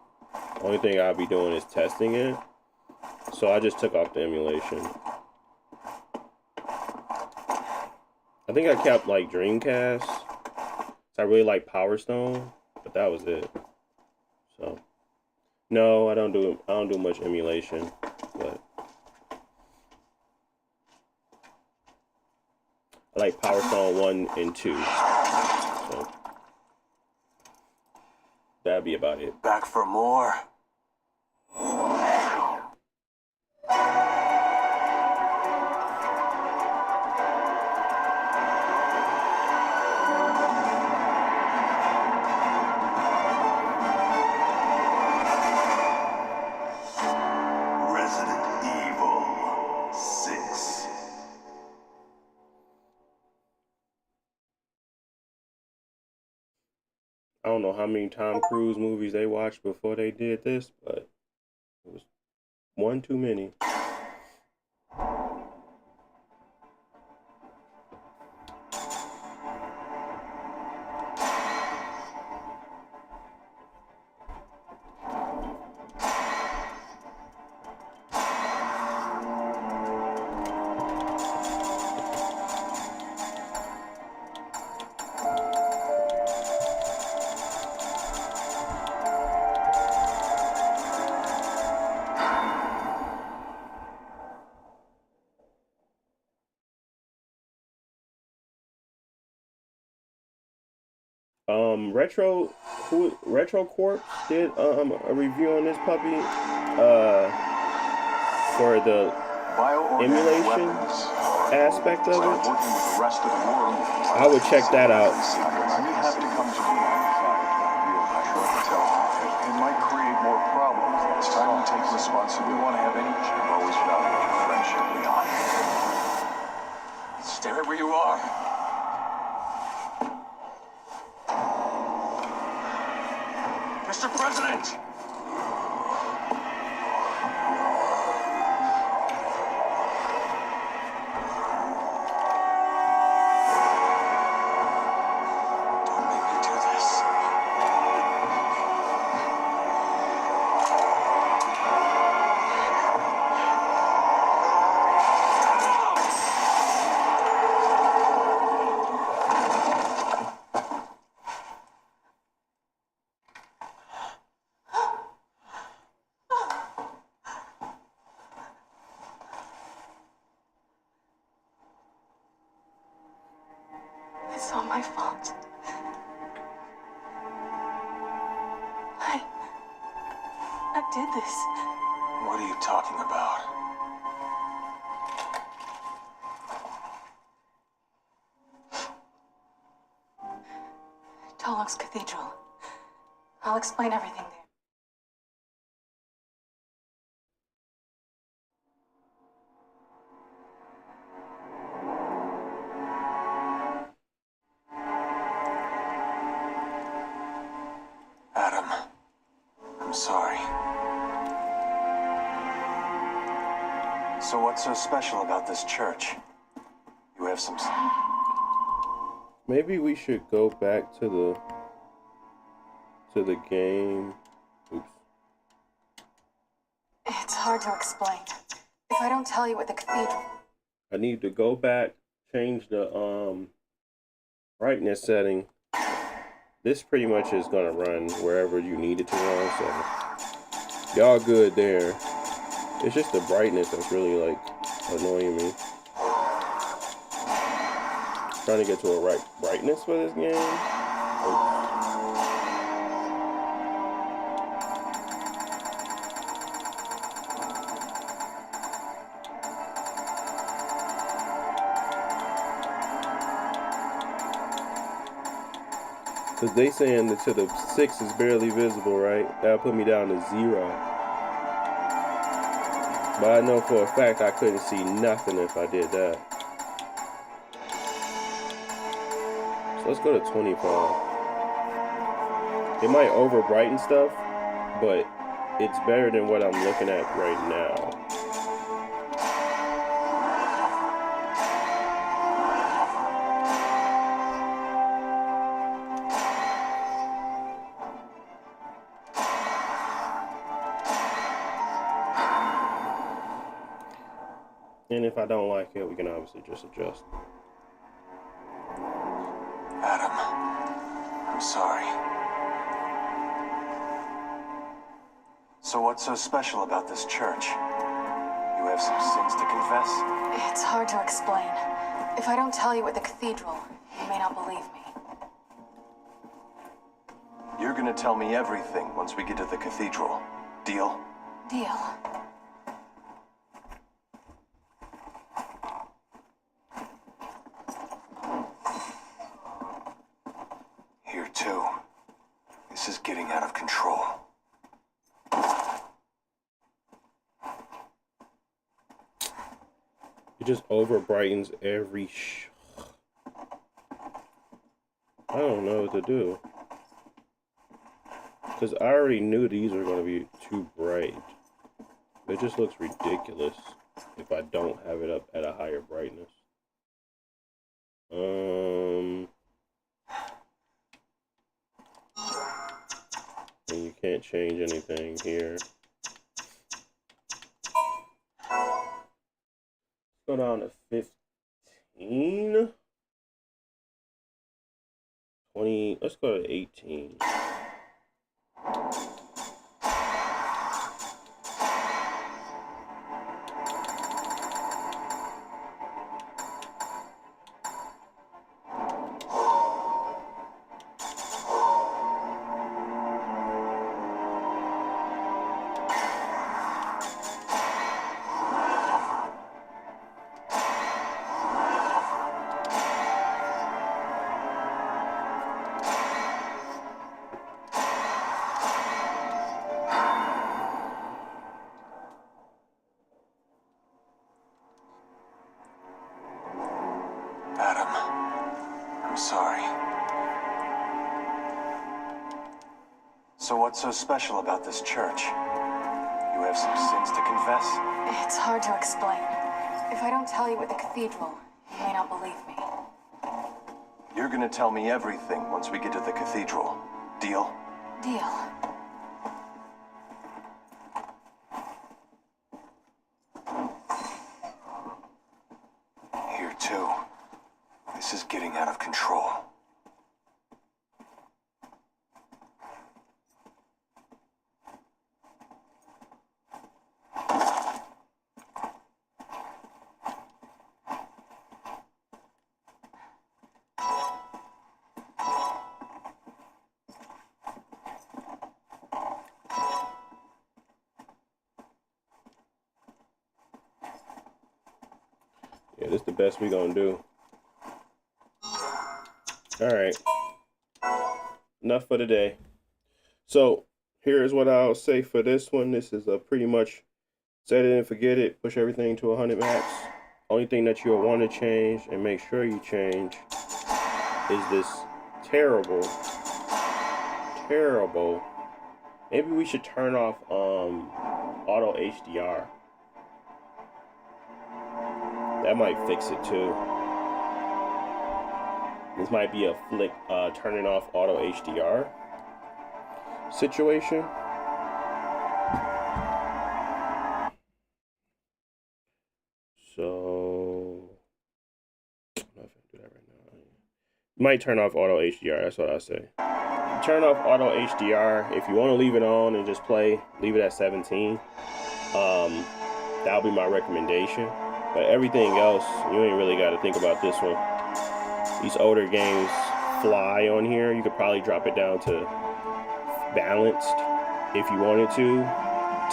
Only thing I'll be doing is testing it. So I just took off the emulation. I think I kept like Dreamcast. So I really like Power Stone, but that was it. So no, I don't do much emulation, but I like Power Stone 1 and 2. So that'd be about it. Back for more. Resident Evil 6. I don't know how many Tom Cruise movies they watched before they did this, but it was one too many. Retro Corp did a review on this puppy for the emulation aspect of it. I would check that out. We have to come to an it might create more problems. It's time we take responsibility. We want to have any I've always valued friendship, Leon. Stay right where you are. Mr. President! Don't make me do this. It's all my fault. I did this. What are you talking about? Tolok's Cathedral. I'll explain everything there. Adam, I'm sorry. So what's so special about this church? You have some... Maybe we should go back to the game. Oops. It's hard to explain. If I don't tell you what the cathedral... I need to go back, change the brightness setting. This pretty much is gonna run wherever you need it to run, so y'all good there. It's just the brightness that's really like annoying me. Trying to get to a right brightness for this game. Oops. Cause they saying that to the 6 is barely visible, right? That'll put me down to 0. But I know for a fact I couldn't see nothing if I did that. So let's go to 25. It might over brighten stuff, but it's better than what I'm looking at right now. And if I don't like it, we can obviously just adjust. Adam, I'm sorry. So what's so special about this church? You have some sins to confess? It's hard to explain. If I don't tell you at the cathedral, you may not believe me. You're gonna tell me everything once we get to the cathedral. Deal? Deal. Here too. This is getting out of control. It just over brightens every I don't know what to do. Because I already knew these were going to be too bright. It just looks ridiculous if I don't have it up at a higher brightness. And you can't change anything here. Go down to 15. 20. Let's go to 18. Adam, I'm sorry. So what's so special about this church? You have some sins to confess? It's hard to explain. If I don't tell you at the cathedral, you may not believe me. You're gonna tell me everything once we get to the cathedral. Deal? Deal. Here too. This is getting out of control. Yeah, this is the best we gonna do. Alright. Enough for today. So, here's what I'll say for this one. This is a pretty much set it and forget it. Push everything to 100 max. Only thing that you'll want to change and make sure you change is this terrible. Maybe we should turn off auto HDR. That might fix it too. This might be a flick turning off auto HDR situation. So I don't know if I can do that right now. Might turn off auto HDR, that's what I say. Turn off auto HDR. If you want to leave it on and just play, leave it at 17. That'll be my recommendation. But everything else, you ain't really got to think about this one. These older games fly on here. You could probably drop it down to balanced if you wanted to.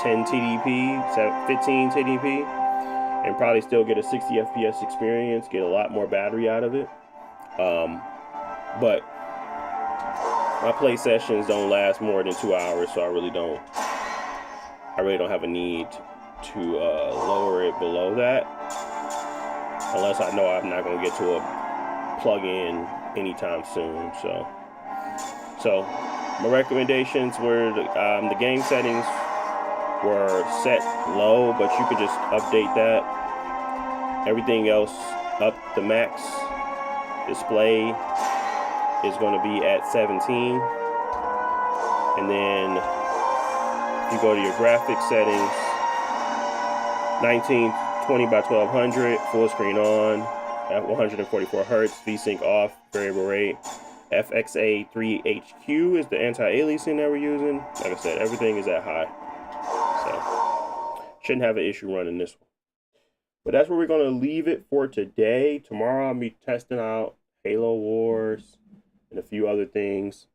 10 TDP, 15 TDP, and probably still get a 60 FPS experience, get a lot more battery out of it. But my play sessions don't last more than 2 hours, so I really don't have a need to lower it below that, unless I know I'm not going to get to a plug-in anytime soon. So my recommendations were the game settings were set low, but you could just update that. Everything else up to max. Display is going to be at 17. And then if you go to your graphics settings, 1920 by 1200, full screen on, at 144 hertz, VSync off, variable rate. FXA3HQ is the anti-aliasing that we're using. Like I said, everything is at high. So shouldn't have an issue running this one. But that's where we're going to leave it for today. Tomorrow I'll be testing out Halo Wars and a few other things.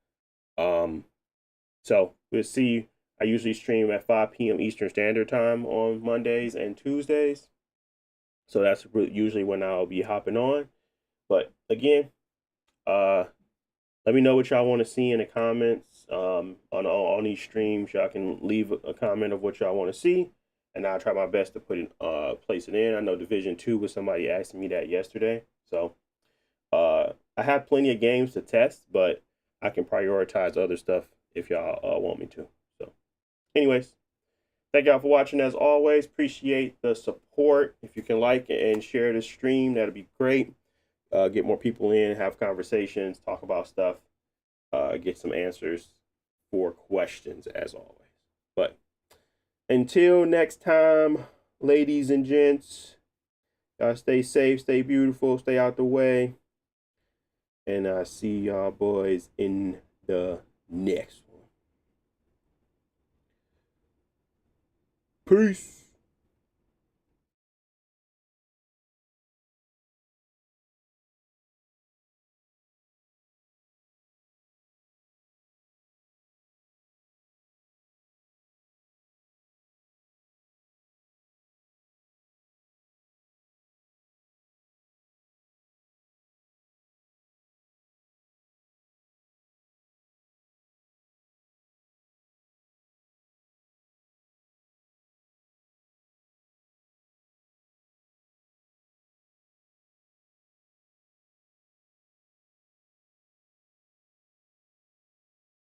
So we'll see. I usually stream at 5 p.m. Eastern Standard Time on Mondays and Tuesdays. So that's usually when I'll be hopping on. But again, let me know what y'all want to see in the comments on these streams. Y'all can leave a comment of what y'all want to see, and I'll try my best to put it, place it in. I know Division 2 was somebody asking me that yesterday. So I have plenty of games to test, but I can prioritize other stuff if y'all want me to. So anyways, thank y'all for watching as always. Appreciate the support. If you can like and share the stream, that'd be great. Get more people in, have conversations, talk about stuff, get some answers for questions as always. But until next time, ladies and gents, stay safe, stay beautiful, stay out the way. And I see y'all boys in the next one. Peace.